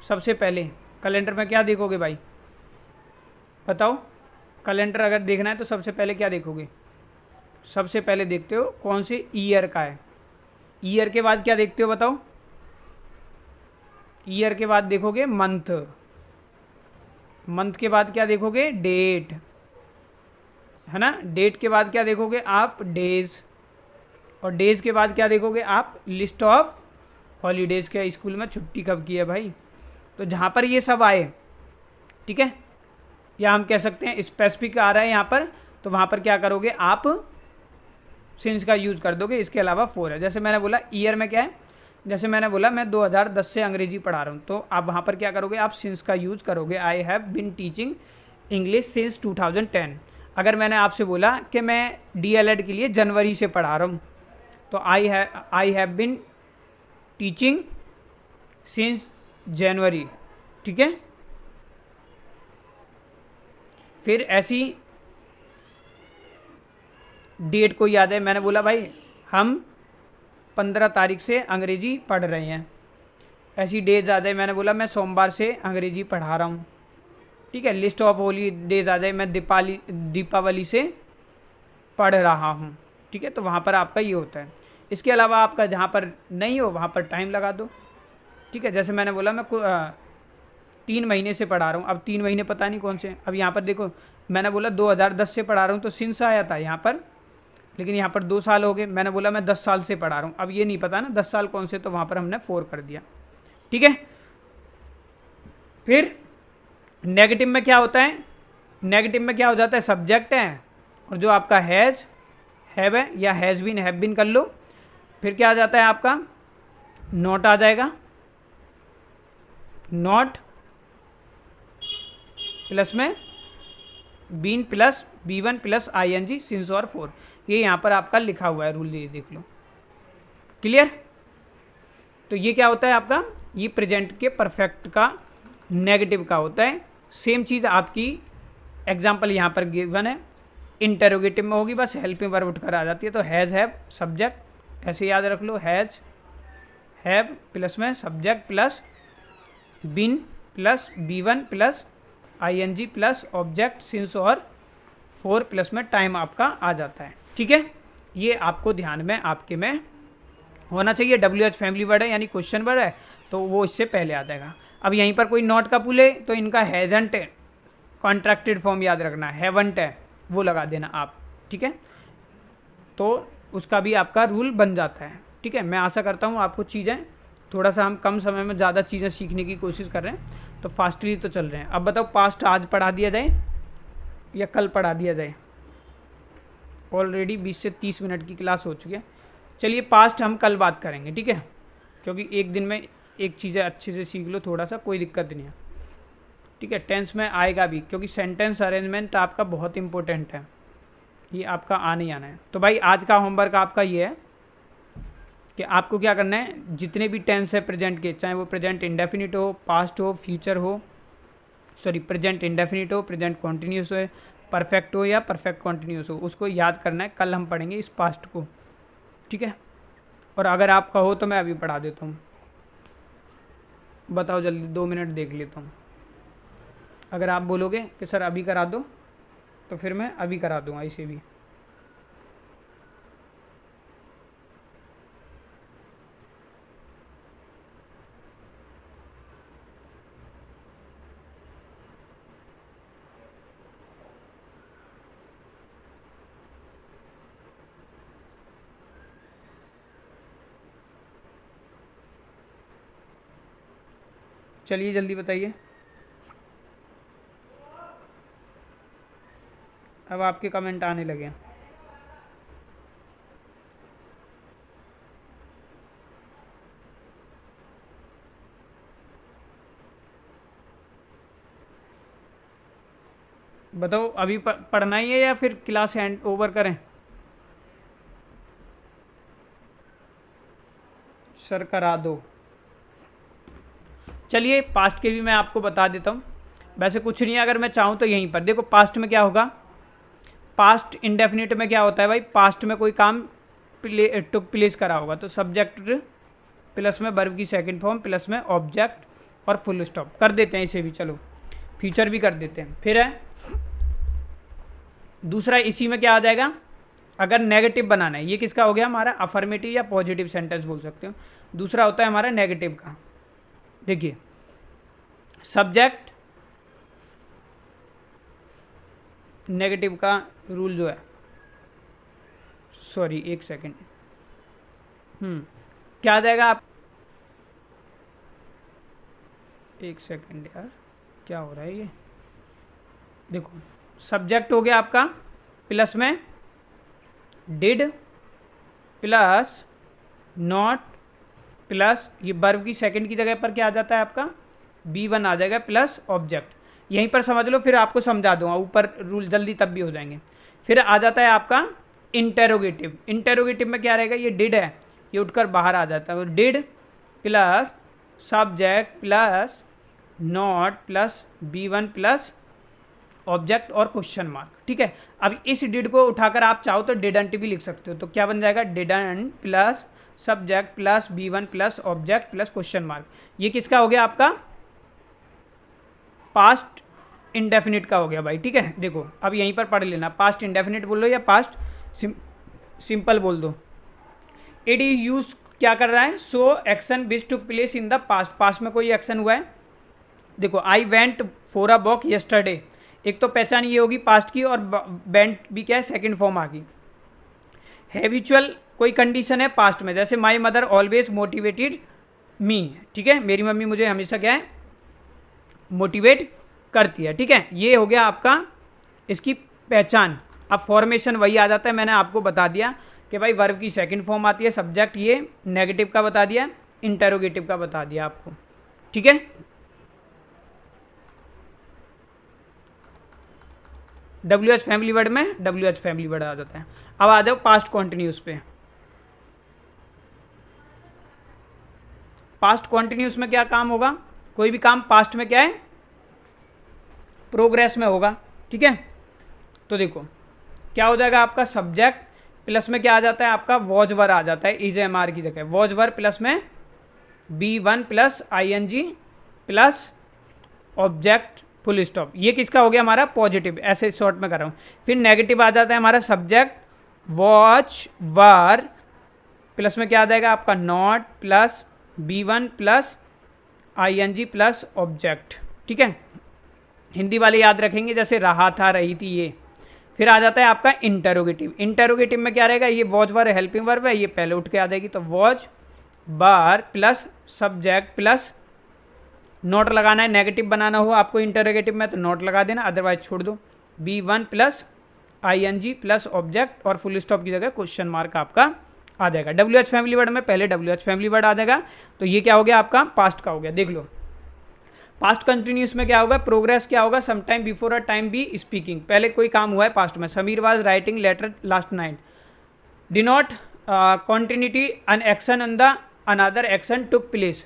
सबसे पहले कैलेंडर में क्या देखोगे भाई, बताओ। कैलेंडर अगर देखना है तो सबसे पहले क्या देखोगे, सबसे पहले देखते हो कौन से ईयर का है। ईयर के बाद क्या देखते हो बताओ, ईयर के बाद देखोगे मंथ, मंथ के बाद क्या देखोगे डेट, है ना। डेट के बाद क्या देखोगे आप डेज, और डेज के बाद क्या देखोगे आप लिस्ट ऑफ हॉलीडेज़ के, स्कूल में छुट्टी कब की है भाई। तो जहाँ पर ये सब आए, ठीक है, या हम कह सकते हैं स्पेसिफिक आ रहा है यहाँ पर, तो वहाँ पर क्या करोगे आप सिंस का यूज़ कर दोगे। इसके अलावा फोर है, जैसे मैंने बोला ईयर में क्या है, जैसे मैंने बोला मैं 2010 से अंग्रेजी पढ़ा रहा हूँ, तो आप वहाँ पर क्या करोगे, आप सिंस का यूज़ करोगे। I have been teaching English since 2010। अगर मैंने आपसे बोला कि मैं DLED के लिए जनवरी से पढ़ा रहा हूँ, तो I have been teaching since January. ठीक है, फिर ऐसी डेट को याद है, मैंने बोला भाई हम 15 तारीख से अंग्रेजी पढ़ रहे हैं, ऐसी डेज आ जाए, मैंने बोला मैं सोमवार से अंग्रेजी पढ़ा रहा हूँ। ठीक है, लिस्ट ऑफ होली डेज आ जाए, मैं दीपावली से पढ़ रहा हूँ। ठीक है, तो वहाँ पर आपका ये होता है। इसके अलावा आपका जहाँ पर नहीं हो वहाँ पर टाइम लगा दो। ठीक है, जैसे मैंने बोला मैं 3 महीने से पढ़ा रहा हूँ, अब 3 महीने पता नहीं कौन से। अब यहाँ पर देखो, मैंने बोला 2010 से पढ़ा रहा हूँ तो सिंस आया था यहाँ पर, लेकिन यहाँ पर 2 साल हो गए। मैंने बोला मैं 10 साल से पढ़ा रहा हूँ, अब ये नहीं पता ना 10 साल कौन से, तो वहाँ पर हमने 4 कर दिया। ठीक है, फिर नेगेटिव में क्या होता है, नेगेटिव में क्या हो जाता है, सब्जेक्ट है और जो आपका हैज़ हैव है या हैज़ बीन हैव बीन कर लो, फिर क्या आ जाता है आपका नॉट आ जाएगा, नॉट प्लस में been plus B1 plus ING since और फोर। ये यहाँ पर आपका लिखा हुआ है रूल, ये देख लो। क्लियर। तो ये क्या होता है आपका, ये प्रेजेंट के परफेक्ट का नेगेटिव का होता है। सेम चीज़ आपकी एग्जांपल यहाँ पर गिवन है, इंटरोगेटिव में होगी, बस हेल्पिंग वर्ब उठकर आ जाती है। तो हैज़ हैव सब्जेक्ट, ऐसे याद रख लो, हैज़ हैव प्लस में subject plus been plus B1 plus ING plus object since और फोर प्लस में टाइम आपका आ जाता है। ठीक है, ये आपको ध्यान में आपके में होना चाहिए। WH फैमिली वर्ड है यानी क्वेश्चन वर्ड है, तो वो इससे पहले आ जाएगा। अब यहीं पर कोई नॉट का पुल है तो इनका हैजंट कॉन्ट्रैक्टेड फॉर्म याद रखना, हैवंट है वो लगा देना आप। ठीक है, तो उसका भी आपका रूल बन जाता है। ठीक है, मैं आशा करता हूँ आपको चीज़ें थोड़ा सा, हम कम समय में ज़्यादा चीज़ें सीखने की कोशिश कर रहे हैं, तो फास्टली तो चल रहे हैं। अब बताओ पास्ट आज पढ़ा दिया जाए या कल पढ़ा दिया जाए। ऑलरेडी 20 से 30 मिनट की क्लास हो चुकी है। चलिए पास्ट हम कल बात करेंगे, ठीक है, क्योंकि एक दिन में एक चीज़ें अच्छे से सीख लो थोड़ा सा, कोई दिक्कत नहीं है। ठीक है, टेंस में आएगा भी, क्योंकि सेंटेंस अरेंजमेंट आपका बहुत इंपॉर्टेंट है, ये आपका आने ही आना है। तो भाई आज का होमवर्क आपका ये है कि आपको क्या करना है, जितने भी टेंस है प्रेजेंट के, चाहे वो प्रेजेंट इंडेफिनिट हो, पास्ट हो, फ्यूचर हो, सॉरी प्रेजेंट इंडेफिनिट हो, प्रेजेंट कॉन्टीन्यूस हो, परफेक्ट हो या परफेक्ट कॉन्टीन्यूस हो, उसको याद करना है। कल हम पढ़ेंगे इस पास्ट को। ठीक है, और अगर आपका हो तो मैं अभी पढ़ा देता हूँ। बताओ जल्दी, 2 मिनट देख लेता हूँ। अगर आप बोलोगे कि सर अभी करा दो तो फिर मैं अभी करा दूँगा इसे भी। चलिए जल्दी बताइए। अब आपके कमेंट आने लगे हैं। बताओ अभी पढ़ना ही है या फिर क्लास हैंड ओवर करें? सर करा दो। चलिए पास्ट के भी मैं आपको बता देता हूँ। वैसे कुछ नहीं है, अगर मैं चाहूँ तो यहीं पर देखो पास्ट में क्या होगा। पास्ट इंडेफिनिट में क्या होता है भाई, पास्ट में कोई काम टुक प्लेस करा होगा तो सब्जेक्ट प्लस में वर्ब की सेकंड फॉर्म प्लस में ऑब्जेक्ट और फुल स्टॉप कर देते हैं इसे भी। चलो फ्यूचर भी कर देते हैं। फिर है दूसरा, इसी में क्या आ जाएगा, अगर नेगेटिव बनाना है, ये किसका हो गया हमारा, अफर्मेटिव या पॉजिटिव सेंटेंस बोल सकते हो। दूसरा होता है हमारा नेगेटिव का। देखिए सब्जेक्ट नेगेटिव का रूल जो है, सॉरी एक सेकेंड, क्या आ जाएगा आप, एक सेकेंड यार क्या हो रहा है ये। देखो सब्जेक्ट हो गया आपका प्लस में डिड प्लस नॉट प्लस ये वर्ब की सेकंड की जगह पर क्या आ जाता है आपका, B1 आ जाएगा प्लस ऑब्जेक्ट। यहीं पर समझ लो, फिर आपको समझा दूंगा, ऊपर रूल जल्दी तब भी हो जाएंगे। फिर आ जाता है आपका इंटेरोगेटिव। इंटेरोगेटिव में क्या रहेगा, ये डिड है, ये उठकर बाहर आ जाता है। Did plus subject plus not plus B1 plus object और क्वेश्चन मार्क। ठीक है, अब इस डिड को उठाकर आप चाहो तो डिडंट भी लिख सकते हो। तो क्या बन जाएगा, didn't plus subject plus B1 plus object plus question mark. ये किसका हो गया आपका, पास्ट इंडेफिनिट का हो गया भाई। ठीक है, देखो अब यहीं पर पढ़ लेना, पास्ट इंडेफिनिट बोल लो या पास्ट सिंपल बोल दो। इट इज यूज क्या कर रहा है, so action which took place in the past, past में कोई एक्शन हुआ है। देखो I went for a walk yesterday, एक तो पहचान ये होगी पास्ट की, और वेंट भी क्या है, सेकंड फॉर्म आ गई। हैबिचुअल कोई कंडीशन है पास्ट में, जैसे my mother always motivated me. ठीक है, मेरी मम्मी मुझे हमेशा क्या है, मोटिवेट करती है। ठीक है, ये हो गया आपका इसकी पहचान। अब फॉर्मेशन वही आ जाता है, मैंने आपको बता दिया कि भाई वर्ब की सेकंड फॉर्म आती है, सब्जेक्ट ये नेगेटिव का बता दिया, इंटेरोगेटिव का बता दिया आपको। ठीक है, WH फैमिली वर्ड में WH फैमिली वर्ड आ जाता है। अब आ जाओ पास्ट कॉन्टिन्यूस पे। पास्ट कॉन्टिन्यूस में क्या काम होगा, कोई भी काम पास्ट में क्या है, प्रोग्रेस में होगा। ठीक है, तो देखो क्या हो जाएगा आपका, सब्जेक्ट प्लस में क्या आ जाता है आपका, वॉज वर आ जाता है, इज MR की जगह वॉज वर प्लस में B1 plus ING plus object full stop. ये किसका हो गया हमारा, पॉजिटिव, ऐसे शॉर्ट में कर रहा हूँ। फिर नेगेटिव आ जाता है हमारा सब्जेक्ट वॉच वर प्लस में क्या आ जाएगा आपका, not plus B1 plus ING plus object. ठीक है, हिंदी वाले याद रखेंगे, जैसे रहा था, रही थी, ये। फिर आ जाता है आपका इंटेरोगेटिव। इंटेरोगेटिव में क्या रहेगा, ये वॉच वर हेल्पिंग वर्ब है, ये पहले उठ के आ जाएगी, तो watch bar plus subject plus not लगाना है। नेगेटिव बनाना हो आपको इंटेरोगेटिव में तो नोट लगा देना, अदरवाइज छोड़ दो। B1 plus ING plus object और फुल स्टॉप की जगह क्वेश्चन मार्क आपका आ जाएगा। WH फैमिली वर्ड में पहले WH फैमिली वर्ड आ जाएगा, तो ये क्या हो गया आपका, पास्ट का हो गया। देख लो पास्ट कंटिन्यूस में क्या होगा, प्रोग्रेस क्या होगा, some time before a time be speaking, पहले कोई काम हुआ है पास्ट में। Sameer was writing letter last night. Denote continuity an action on the another action took place.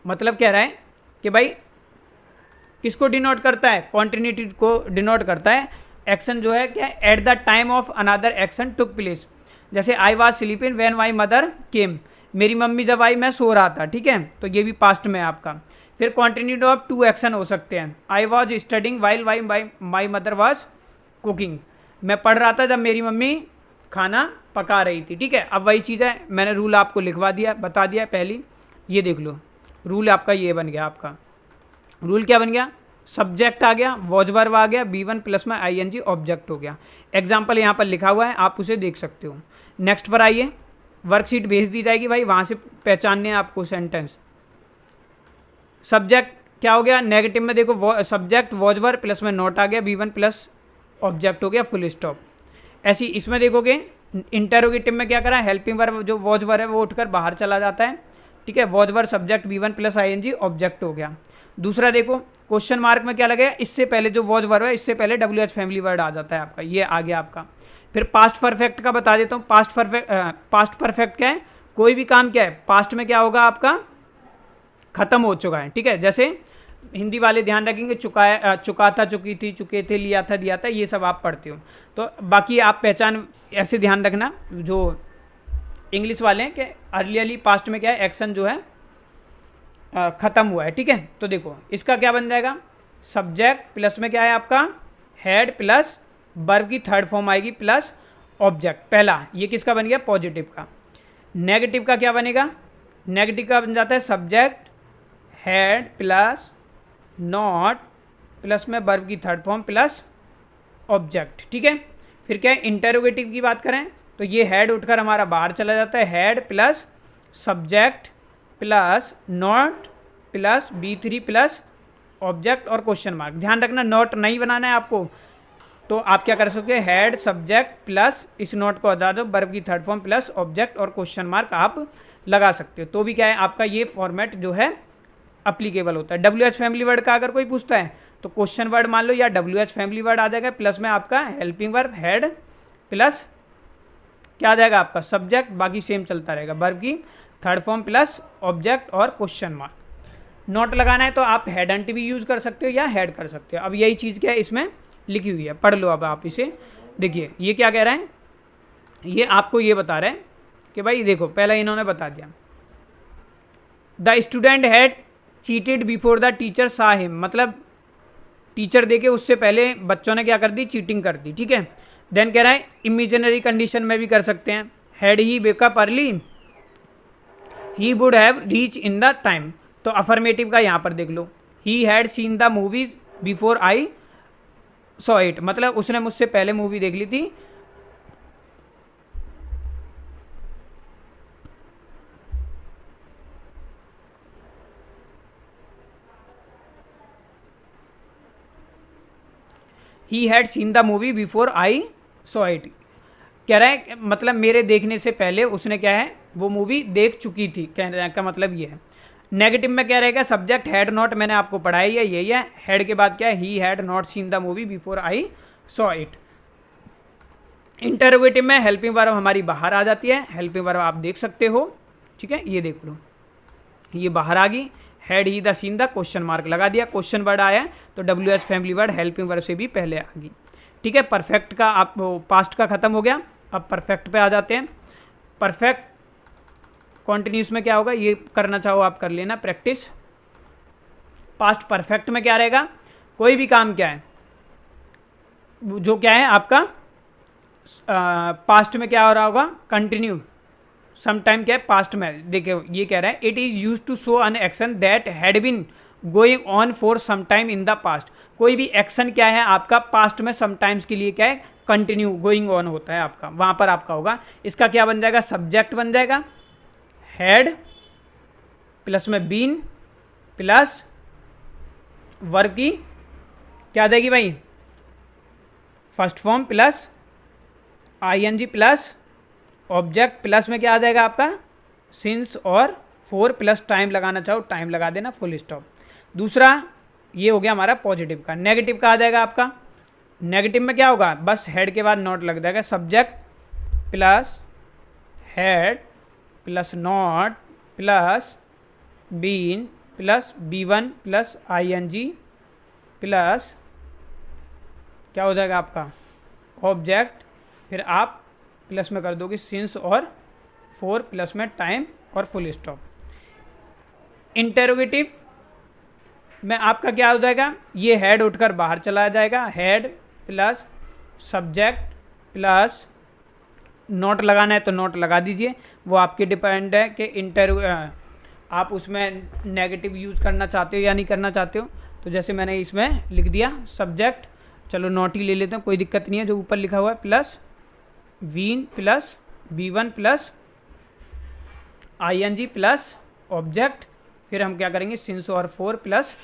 मतलब कह रहा है कि भाई किसको डिनोट करता है, कॉन्टिन्यूटी को डिनोट करता है। एक्शन जो है क्या, at the time of another action took place. जैसे I was sleeping when my mother came, मेरी मम्मी जब आई मैं सो रहा था, ठीक है, तो ये भी पास्ट में है आपका। फिर कॉन्टिन्यूटी ऑफ टू एक्शन हो सकते हैं, I was studying while my mother was cooking, मैं पढ़ रहा था जब मेरी मम्मी खाना पका रही थी, ठीक है। अब वही चीज़ है, मैंने रूल आपको लिखवा दिया, बता दिया पहली, ये देख लो रूल आपका ये बन गया। आपका रूल क्या बन गया, सब्जेक्ट आ गया, वॉज वर्ब आ गया, B1 प्लस में ING ऑब्जेक्ट हो गया। एग्जाम्पल यहाँ पर लिखा हुआ है, आप उसे देख सकते हो। नेक्स्ट पर आइए, वर्कशीट भेज दी जाएगी भाई, वहाँ से पहचानने हैं आपको सेंटेंस। सब्जेक्ट क्या हो गया, नेगेटिव में देखो सब्जेक्ट वॉज वर्ब प्लस में नॉट आ गया, B1 प्लस ऑब्जेक्ट हो गया, फुल स्टॉप। ऐसी इसमें देखोगे इंटरोगेटिव में क्या करा, हेल्पिंग वर्ब जो वॉज वर्ब है वो उठकर बाहर चला जाता है, ठीक है, was verb subject B1 plus ING object हो गया। दूसरा देखो क्वेश्चन मार्क में क्या लगेगा, इससे पहले जो वॉज वर्ब है इससे पहले WH फैमिली वर्ड आ जाता है आपका, ये आ गया आपका। फिर पास्ट परफेक्ट का बता देता हूँ, पास्ट परफेक्ट क्या है, कोई भी काम क्या है पास्ट में क्या होगा आपका, खत्म हो चुका है, ठीक है। जैसे हिंदी वाले ध्यान रखेंगे, चुका था, चुकी थी, चुके थे, लिया था, दिया था, ये सब आप पढ़ते हो। तो बाकी आप पहचान ऐसे ध्यान रखना, जो इंग्लिश वाले हैं कि अर्लीली पास्ट में क्या है, एक्शन जो है ख़त्म हुआ है, ठीक है। तो देखो इसका क्या बन जाएगा, सब्जेक्ट प्लस में क्या है आपका, हेड प्लस वर्ब की थर्ड फॉर्म आएगी प्लस ऑब्जेक्ट, पहला ये किसका बन गया, पॉजिटिव का। नेगेटिव का क्या बनेगा, नेगेटिव का बन जाता है subject head plus not plus में वर्ब की थर्ड फॉर्म प्लस ऑब्जेक्ट, ठीक है। फिर क्या है, इंटरोगेटिव की बात करें तो ये हेड उठकर हमारा बाहर चला जाता है, head plus subject plus not plus B3 plus object और क्वेश्चन मार्क। ध्यान रखना नॉट नहीं बनाना है आपको, तो आप क्या कर सकते हैं, हेड सब्जेक्ट प्लस इस नॉट को हटा दो, वर्ब की थर्ड फॉर्म प्लस ऑब्जेक्ट और क्वेश्चन मार्क आप लगा सकते हो, तो भी क्या है आपका ये फॉर्मेट जो है अप्लीकेबल होता है। WH फैमिली वर्ड का अगर कोई पूछता है तो क्वेश्चन वर्ड मान लो या WH फैमिली वर्ड आ जाएगा, प्लस में आपका हेल्पिंग वर्ब हेड प्लस क्या आ जाएगा आपका सब्जेक्ट, बाकी सेम चलता रहेगा, वर्ब की थर्ड फॉर्म प्लस ऑब्जेक्ट और क्वेश्चन मार्क। नोट लगाना है तो आप हेड एंड भी यूज़ कर सकते हो या हेड कर सकते हो। अब यही चीज़ क्या है इसमें लिखी हुई है, पढ़ लो अब आप इसे। देखिए ये क्या कह रहा है, ये आपको ये बता रहे हैं कि भाई देखो पहला इन्होंने बता दिया, the student had cheated before the teacher सा हिम, मतलब टीचर देखे उससे पहले बच्चों ने क्या कर दी, चीटिंग कर दी, ठीक है। देन कह रहा है इमेजिनरी कंडीशन में भी कर सकते हैं, had he wake up early he would have reach in the time, तो अफर्मेटिव का यहाँ पर देख लो, he had seen the movies before I saw it, मतलब उसने मुझसे पहले मूवी देख ली थी। He had seen the movie before I saw it, कह रहा है मतलब मेरे देखने से पहले उसने क्या है वो मूवी देख चुकी थी, कहने का मतलब ये है। नेगेटिव में क्या रहेगा, सब्जेक्ट हैड नॉट, मैंने आपको पढ़ाई है यही है, हेड के बाद क्या है, he had not seen the movie before I saw it. Interrogative में हेल्पिंग वर्ब हमारी बाहर आ जाती है, हेल्पिंग वर्ब आप देख सकते हो, ठीक है, ये देख लो ये बाहर आ गई, had he the seen the question mark लगा दिया, क्वेश्चन वर्ड आया तो WH family word helping verb से भी पहले आ गई, ठीक है। परफेक्ट का आप पास्ट का खत्म हो गया, अब परफेक्ट पे आ जाते हैं। परफेक्ट कॉन्टिन्यूस में क्या होगा, ये करना चाहो आप कर लेना प्रैक्टिस। पास्ट परफेक्ट में क्या रहेगा, कोई भी काम क्या है जो क्या है आपका पास्ट में क्या हो रहा होगा, कंटिन्यू, सम टाइम क्या है पास्ट में। देखिए ये कह रहा है it is use to show an action that had been going on for some time in the past, कोई भी एक्शन क्या है आपका पास्ट में समटाइम्स के लिए क्या है कंटिन्यू गोइंग ऑन होता है आपका, वहाँ पर आपका होगा। इसका क्या बन जाएगा, सब्जेक्ट बन जाएगा हेड प्लस में बीन प्लस वर्ब की क्या आ जाएगी भाई first form plus ING plus object plus में क्या आ जाएगा आपका सिंस और फोर प्लस टाइम लगाना चाहो टाइम लगा देना, फुल स्टॉप। दूसरा ये हो गया हमारा पॉजिटिव का। नेगेटिव का आ जाएगा आपका, नेगेटिव में क्या होगा, बस हेड के बाद नॉट लग जाएगा, subject plus had plus not plus been plus B1 plus ING plus क्या हो जाएगा आपका ऑब्जेक्ट, फिर आप प्लस में कर दोगे सिंस और 4 प्लस में टाइम और फुल स्टॉप। इंटेरोगेटिव में आपका क्या हो जाएगा, ये हेड उठकर बाहर चला जाएगा, head plus subject plus not लगाना है तो नोट लगा दीजिए, वो आपके डिपेंड है कि आप उसमें नेगेटिव यूज़ करना चाहते हो या नहीं करना चाहते हो। तो जैसे मैंने इसमें लिख दिया सब्जेक्ट, चलो नोट ही ले लेते हैं, कोई दिक्कत नहीं है, जो ऊपर लिखा हुआ है plus Wien plus B1 plus ING plus object, फिर हम क्या करेंगे सिंस और 4 प्लस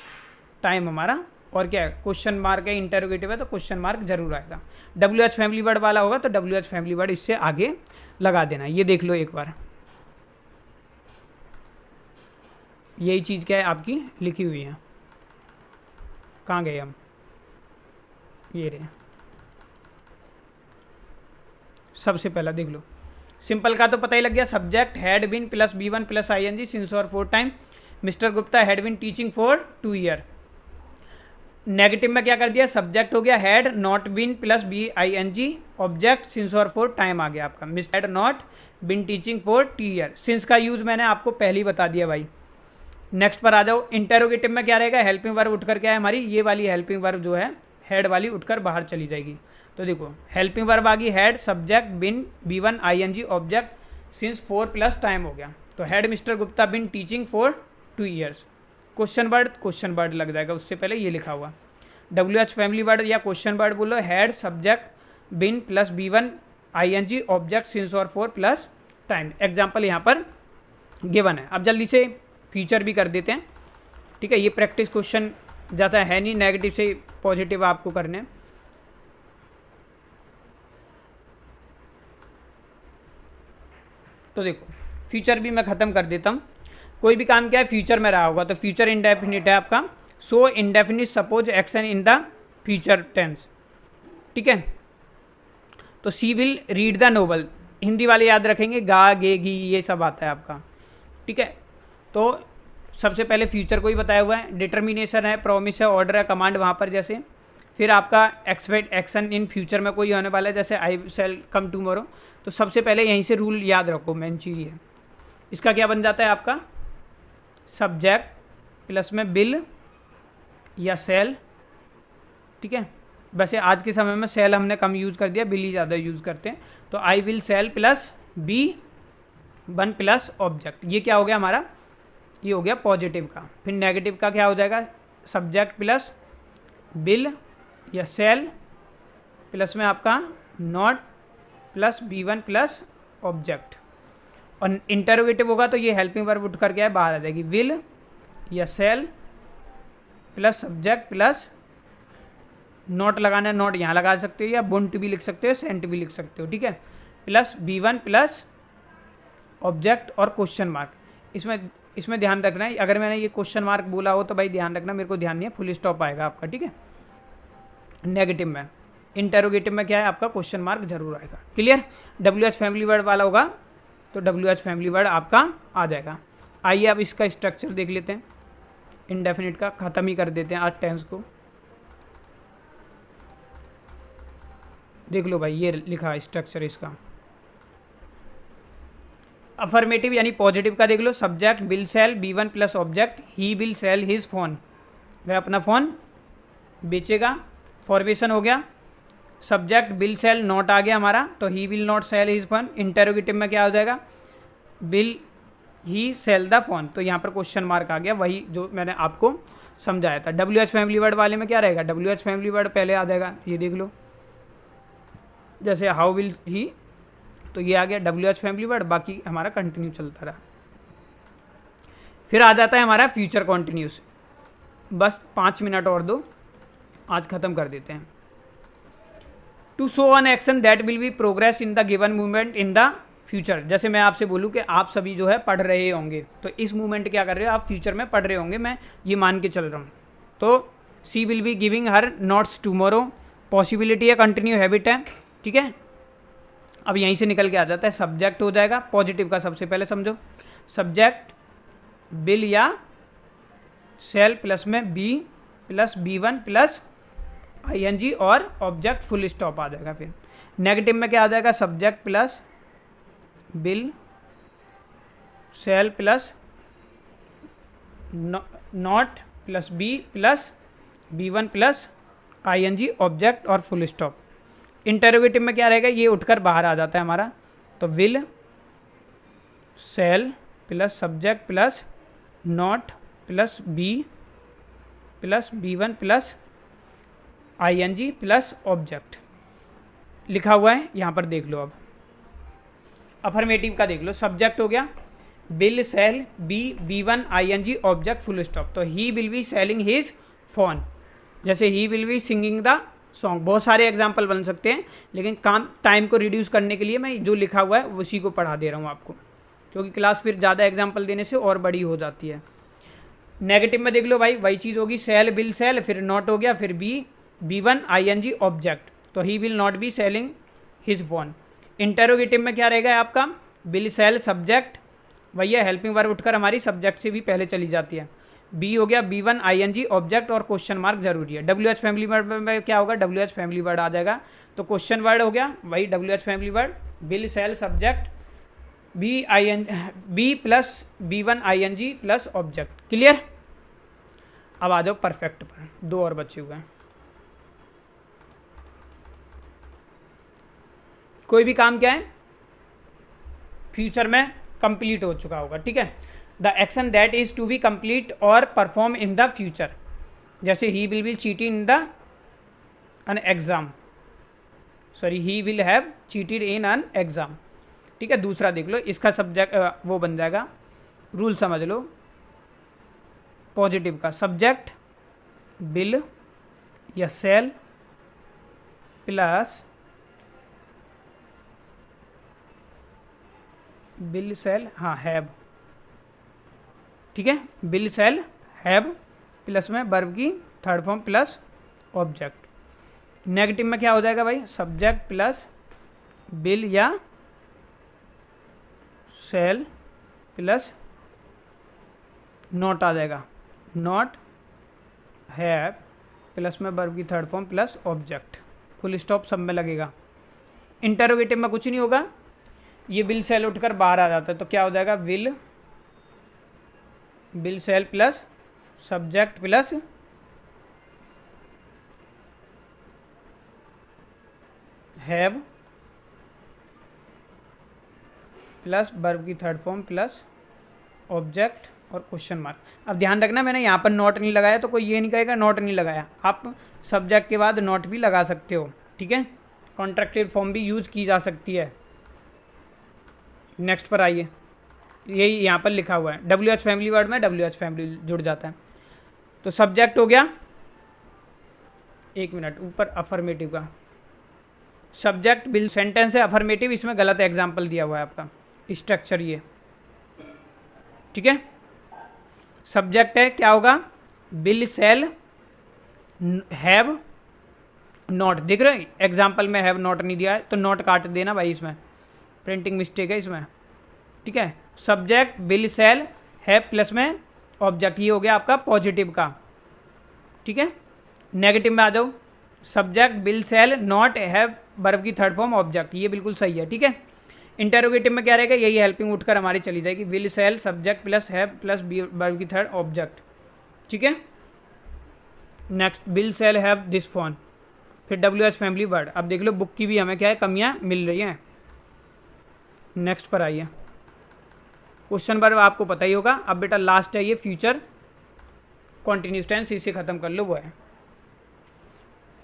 टाइम हमारा, और क्या है क्वेश्चन मार्क है, इंटरोगेटिव है तो क्वेश्चन मार्क जरूर आएगा। WH फैमिली वर्ड वाला होगा तो WH फैमिली वर्ड इससे आगे लगा देना। ये देख लो एक बार, यही चीज़ क्या है आपकी लिखी हुई है। कहाँ गए हम, ये रहे। सबसे पहला देख लो, सिंपल का तो पता ही लग गया, subject had been plus B1 plus ING since और 4 time, mister Gupta had been teaching for 2 year. Negative में क्या कर दिया, सब्जेक्ट हो गया had not been plus BING, object since और 4 टाइम आ गया आपका, mister had not been teaching for 2 year. Since का यूज़ मैंने आपको पहले ही बता दिया भाई। नेक्स्ट पर आ जाओ, इंटेरोगेटिव में क्या रहेगा, हेल्पिंग वर्ब उठकर क्या है हमारी, ये वाली हेल्पिंग वर्ब जो है हेड वाली उठकर बाहर चली जाएगी। तो देखो हेल्पिंग वर्ब आ गई had, subject been B1 ING, object since 4 plus time हो गया। तो had mister Gupta been teaching for 2 years. Question word लग जाएगा, उससे पहले ये लिखा हुआ। WH फैमिली वर्ड या क्वेश्चन वर्ड बोलो, had subject been plus B1 ING, object since और 4 प्लस टाइम। एग्जाम्पल यहाँ पर गिवन है। अब जल्दी से फ्यूचर भी कर देते हैं, ठीक है। ये प्रैक्टिस क्वेश्चन ज़्यादा है नहीं, नेगेटिव से पॉजिटिव आपको करने। तो देखो फ्यूचर भी मैं ख़त्म कर देता हूँ। कोई भी काम क्या है फ्यूचर में रहा होगा तो फ्यूचर इंडेफिनिट है आपका। So indefinite suppose action in the future tense, ठीक है। तो she will read the novel, Hindi वाले याद रखेंगे, गा गे गी ये सब आता है आपका, ठीक है। तो सबसे पहले फ्यूचर को ही बताया हुआ है, डिटर्मिनेशन है, प्रॉमिस है, ऑर्डर है, कमांड वहाँ पर जैसे। फिर आपका एक्सपेक्ट एक्शन इन फ्यूचर में कोई होने वाला है, जैसे आई शैल कम टुमारो। तो सबसे पहले यहीं से रूल याद रखो, मेन चीज़ ये। इसका क्या बन जाता है आपका, सब्जेक्ट प्लस में बिल या सेल, ठीक है। वैसे आज के समय में सेल हमने कम यूज़ कर दिया, बिल ही ज़्यादा यूज़ करते हैं। तो I will shall plus B1 plus object, ये क्या हो गया हमारा, ये हो गया पॉजिटिव का। फिर नेगेटिव का क्या हो जाएगा, सब्जेक्ट प्लस बिल या सेल प्लस में आपका not plus B1 plus object. और इंटरोगेटिव होगा तो ये हेल्पिंग वर्ब उठ कर क्या है बाहर आ जाएगी, विल या cell plus subject plus not लगाना है, नोट यहाँ लगा सकते हो या बुंट भी लिख सकते हो, सेंट भी लिख सकते हो, ठीक है। प्लस B1 प्लस ऑब्जेक्ट और क्वेश्चन मार्क। इसमें ध्यान रखना है, अगर मैंने ये क्वेश्चन मार्क बोला हो तो भाई ध्यान रखना, मेरे को ध्यान नहीं है, फुल स्टॉप आएगा आपका, ठीक है। नेगेटिव में, इंटरोगेटिव में क्या है आपका क्वेश्चन मार्क जरूर आएगा। क्लियर। WH फैमिली वर्ड वाला होगा तो WH फैमिली वर्ड आपका आ जाएगा। आइए अब इसका स्ट्रक्चर देख लेते हैं, इंडेफिनिट का ख़त्म ही कर देते हैं आज टेंस को। देख लो भाई, ये लिखा है स्ट्रक्चर इसका। अफर्मेटिव यानी पॉजिटिव का देख लो, subject will sell B1 plus object, he will sell his phone, वह अपना फ़ोन बेचेगा। फॉर्मेशन हो गया, सब्जेक्ट विल सेल नॉट आ गया हमारा, तो he will not sell his phone. Interrogative में क्या हो जाएगा, will he sell the phone, तो यहाँ पर क्वेश्चन मार्क आ गया, वही जो मैंने आपको समझाया था। WH फैमिली वर्ड वाले में क्या रहेगा, WH फैमिली वर्ड पहले आ जाएगा, ये देख लो, जैसे हाउ विल ही, तो ये आ गया WH फैमिली वर्ड, बाकी हमारा कंटिन्यू चलता रहा। फिर आ जाता है हमारा फ्यूचर कॉन्टिन्यूस। बस 5 मिनट और दो, आज ख़त्म कर देते हैं। To show on action that will be progress in the given movement in the future. जैसे मैं आपसे बोलूँ कि आप सभी जो है पढ़ रहे होंगे, तो इस मूवमेंट क्या कर रहे हो आप, फ्यूचर में पढ़ रहे होंगे, मैं ये मान के चल रहा हूँ। तो she will be giving her notes tomorrow, possibility है, कंटिन्यू हैबिट है, ठीक है। अब यहीं से निकल के आ जाता है, सब्जेक्ट हो जाएगा पॉजिटिव का, सबसे पहले समझो, सब्जेक्ट बिल या सेल प्लस में B plus B1 plus ING और ऑब्जेक्ट फुल स्टॉप आ जाएगा। फिर नेगेटिव में क्या आ जाएगा, subject plus will shall plus not plus be plus B1 plus ING object और फुल स्टॉप। इंटरोगेटिव में क्या रहेगा, ये उठकर बाहर आ जाता है हमारा, तो will shall plus subject plus not plus be plus B1 plus ING plus object लिखा हुआ है यहाँ पर, देख लो। अब अफर्मेटिव का देख लो, सब्जेक्ट हो गया will sell B1 ING object full stop, तो he will be selling his phone, जैसे he will be singing the song. बहुत सारे एग्जाम्पल बन सकते हैं, लेकिन काम टाइम को रिड्यूस करने के लिए मैं जो लिखा हुआ है उसी को पढ़ा दे रहा हूँ आपको, क्योंकि क्लास फिर ज़्यादा एग्जाम्पल देने से और बड़ी हो जाती है। नेगेटिव में देख लो भाई, वही चीज़ होगी, सेल विल सेल, फिर नॉट हो गया, फिर B1 ING ऑब्जेक्ट, तो he will not be selling his phone. Interrogative में क्या रहेगा आपका, विल सेल सब्जेक्ट, वही है हेल्पिंग वर्ब उठकर हमारी सब्जेक्ट से भी पहले चली जाती है। बी हो गया B1 ING ऑब्जेक्ट और क्वेश्चन मार्क जरूरी है। WH फैमिली वर्ड में क्या होगा, WH फैमिली वर्ड आ जाएगा, तो क्वेश्चन वर्ड हो गया वही WH family word, will shall subject B plus B1 ING plus object. Clear. अब आ जाओ परफेक्ट पर, दो और बचे हुए हैं। कोई भी काम क्या है फ्यूचर में कंप्लीट हो चुका होगा, ठीक है। The action that is to be complete और परफॉर्म इन द फ्यूचर, जैसे he will be cheating in the an exam, sorry he will have cheated in an exam, ठीक है। दूसरा देख लो, इसका सब्जेक्ट वो बन जाएगा, रूल समझ लो, पॉजिटिव का सब्जेक्ट विल या सेल प्लस विल सेल, हाँ हैव, ठीक है। विल सेल हैव प्लस में वर्ब की third form plus object. Negative में क्या हो जाएगा भाई, सब्जेक्ट प्लस विल या सेल प्लस नॉट आ जाएगा, नॉट हैव प्लस में वर्ब की third form plus object, full stop सब में लगेगा। इंटरोगेटिव में कुछ नहीं होगा, ये विल सेल उठकर बाहर आ जाता है, तो क्या हो जाएगा, will shall plus subject plus have plus verb की थर्ड फॉर्म प्लस ऑब्जेक्ट और क्वेश्चन मार्क। अब ध्यान रखना, मैंने यहाँ पर नॉट नहीं लगाया तो कोई ये नहीं कहेगा नॉट नहीं लगाया, आप सब्जेक्ट के बाद नॉट भी लगा सकते हो, ठीक है। कॉन्ट्रैक्टिव फॉर्म भी यूज़ की जा सकती है। नेक्स्ट पर आइए, यही यहाँ पर लिखा हुआ है, WH फैमिली वर्ड में WH फैमिली जुड़ जाता है, तो सब्जेक्ट हो गया, एक मिनट ऊपर अफर्मेटिव का सब्जेक्ट विल, सेंटेंस है अफर्मेटिव, इसमें गलत एग्जाम्पल दिया हुआ है आपका स्ट्रक्चर ये, ठीक है। सब्जेक्ट है क्या होगा, विल सेल हैव नॉट, देख रहे हो एग्जाम्पल में हैव नॉट नहीं दिया है, तो नॉट काट देना भाई, इसमें प्रिंटिंग मिस्टेक है इसमें, ठीक है। Subject will shall have plus में ऑब्जेक्ट, ये हो गया आपका पॉजिटिव का, ठीक है। नेगेटिव में आ जाओ, subject will cell not have verb की थर्ड फॉर्म ऑब्जेक्ट, ये बिल्कुल सही है, ठीक है। इंटरोगेटिव में क्या रहेगा, यही हेल्पिंग उठकर हमारी चली जाएगी, will shall subject plus have plus verb की थर्ड ऑब्जेक्ट, ठीक है। Next will shall have this phone, फिर WH फैमिली वर्ड। अब देख लो बुक की भी हमें क्या है कमियाँ मिल रही हैं। नेक्स्ट पर आइए, क्वेश्चन वर्ब आपको पता ही होगा। अब बेटा लास्ट है ये फ्यूचर कॉन्टिन्यूस टेंस, इसे ख़त्म कर लो, वो है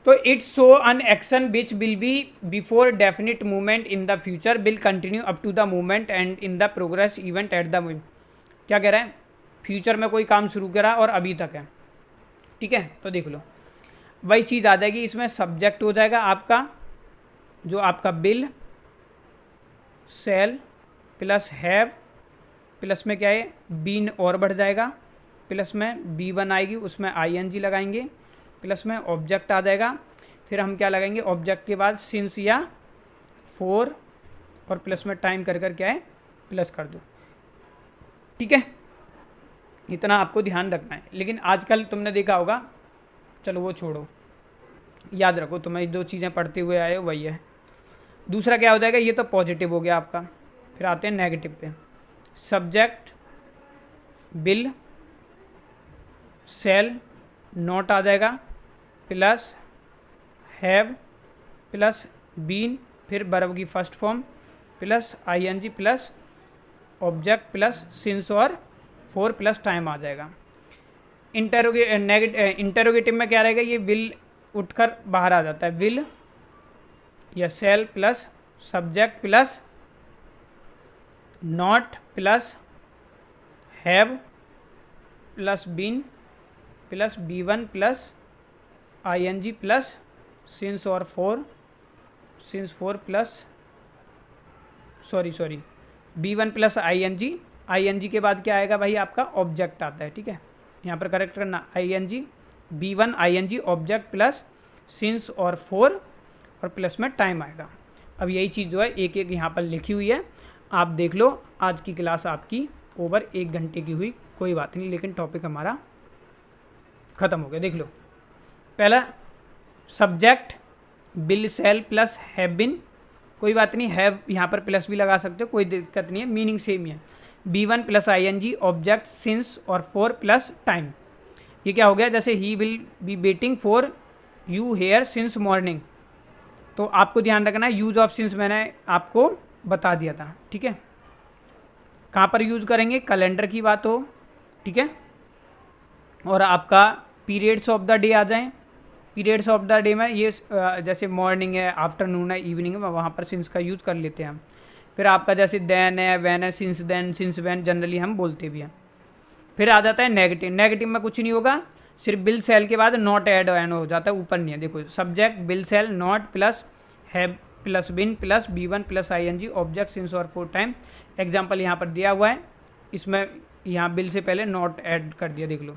तो it's show an action which will be before definite movement in the future will continue up to the movement and in the progress event at the movement. क्या कह रहा है, फ्यूचर में कोई काम शुरू करा और अभी तक है, ठीक है। तो देख लो वही चीज़ आ जाएगी, इसमें सब्जेक्ट हो जाएगा आपका जो आपका will shall plus have plus में क्या है बीन और बढ़ जाएगा, प्लस में B1 आएगी, उसमें ING लगाएंगे, प्लस में ऑब्जेक्ट आ जाएगा, फिर हम क्या लगाएंगे ऑब्जेक्ट के बाद सिंस या फॉर और प्लस में टाइम कर कर क्या है प्लस कर दो, ठीक है। इतना आपको ध्यान रखना है। लेकिन आजकल तुमने देखा होगा, चलो वो छोड़ो, याद रखो तुम्हें जो चीज़ें पढ़ते हुए आए हो वही है। दूसरा क्या हो जाएगा, ये तो पॉजिटिव हो गया आपका, फिर आते हैं नेगेटिव पे। सब्जेक्ट बिल सेल नॉट आ जाएगा प्लस हैव प्लस बीन फिर वर्ब की first form plus ING plus object plus since और फॉर प्लस टाइम आ जाएगा। इंटरोगेटिव में क्या रहेगा, ये विल उठकर बाहर आ जाता है, विल या cell plus subject plus not plus have plus been plus B1 plus ING plus since और for plus sorry B1 plus ING के बाद क्या आएगा भाई, आपका ऑब्जेक्ट आता है। ठीक है, यहाँ पर करेक्ट करना, ING B1 ING object plus since और फॉर और प्लस में टाइम आएगा। अब यही चीज़ जो है एक एक यहाँ पर लिखी हुई है, आप देख लो। आज की क्लास आपकी ओवर 1 घंटे की हुई, कोई बात नहीं, लेकिन टॉपिक हमारा ख़त्म हो गया। देख लो, पहला subject will shall plus have been, कोई बात नहीं, हैव यहाँ पर प्लस भी लगा सकते हो, कोई दिक्कत नहीं है, मीनिंग सेम ही है। B1 plus ING object since और फॉर प्लस टाइम, ये क्या हो गया, जैसे he will be waiting for you here since morning, तो आपको ध्यान रखना है यूज ऑफ सिंस मैंने आपको बता दिया था। ठीक है, कहाँ पर यूज़ करेंगे, कैलेंडर की बात हो, ठीक है, और आपका पीरियड्स ऑफ द डे आ जाएं, पीरियड्स ऑफ द डे में ये जैसे मॉर्निंग है, आफ्टरनून है, इवनिंग है, वहाँ पर सिंस का यूज़ कर लेते हैं हम। फिर आपका जैसे देन है, वैन है, since then, since when generally हम बोलते भी हैं। फिर आ जाता है नेगेटिव, नेगेटिव में कुछ नहीं होगा, सिर्फ बिल सेल के बाद नॉट ऐड एन हो जाता है, ऊपर नहीं है। देखो, subject will shall not plus have plus been plus B1 plus ING object since और फॉर टाइम। एग्जाम्पल यहाँ पर दिया हुआ है, इसमें यहाँ बिल से पहले नॉट ऐड कर दिया, देख लो,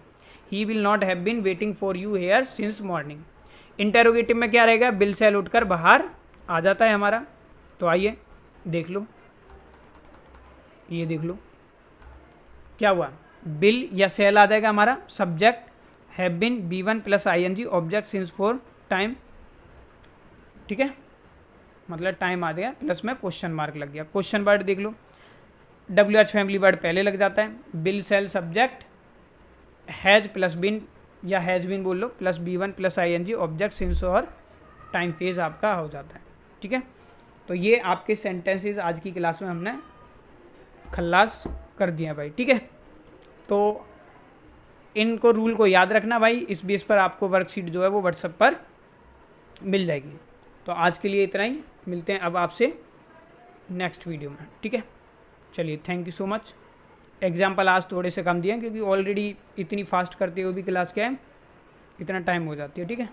he will not have been waiting for you here since morning. Interrogative में क्या रहेगा, बिल सेल उठकर बाहर आ जाता है हमारा। तो आइए देख लो, ये देख लो क्या हुआ, बिल या सेल आ जाएगा हमारा, subject have been B1 plus ING object since for time. ठीक है, मतलब टाइम आ गया, प्लस में क्वेश्चन मार्क लग गया। क्वेश्चन वर्ड देख लो, WH फैमिली वर्ड पहले लग जाता है, will sell subject has plus been या हैज़ बिन बोल लो plus B1 plus ING object since और टाइम फेज आपका हो जाता है। ठीक है, तो ये आपके सेंटेंसेस आज की क्लास में हमने खल्लास कर दिया भाई। ठीक है, तो इनको रूल को याद रखना भाई, इस बेस पर आपको वर्कशीट जो है वो व्हाट्सएप पर मिल जाएगी। तो आज के लिए इतना ही, मिलते हैं अब आपसे नेक्स्ट वीडियो में। ठीक है, चलिए, thank you so much. Example आज थोड़े से कम दिए क्योंकि ऑलरेडी इतनी फास्ट करते हुए भी क्लास क्या है, इतना टाइम हो जाती है। ठीक है।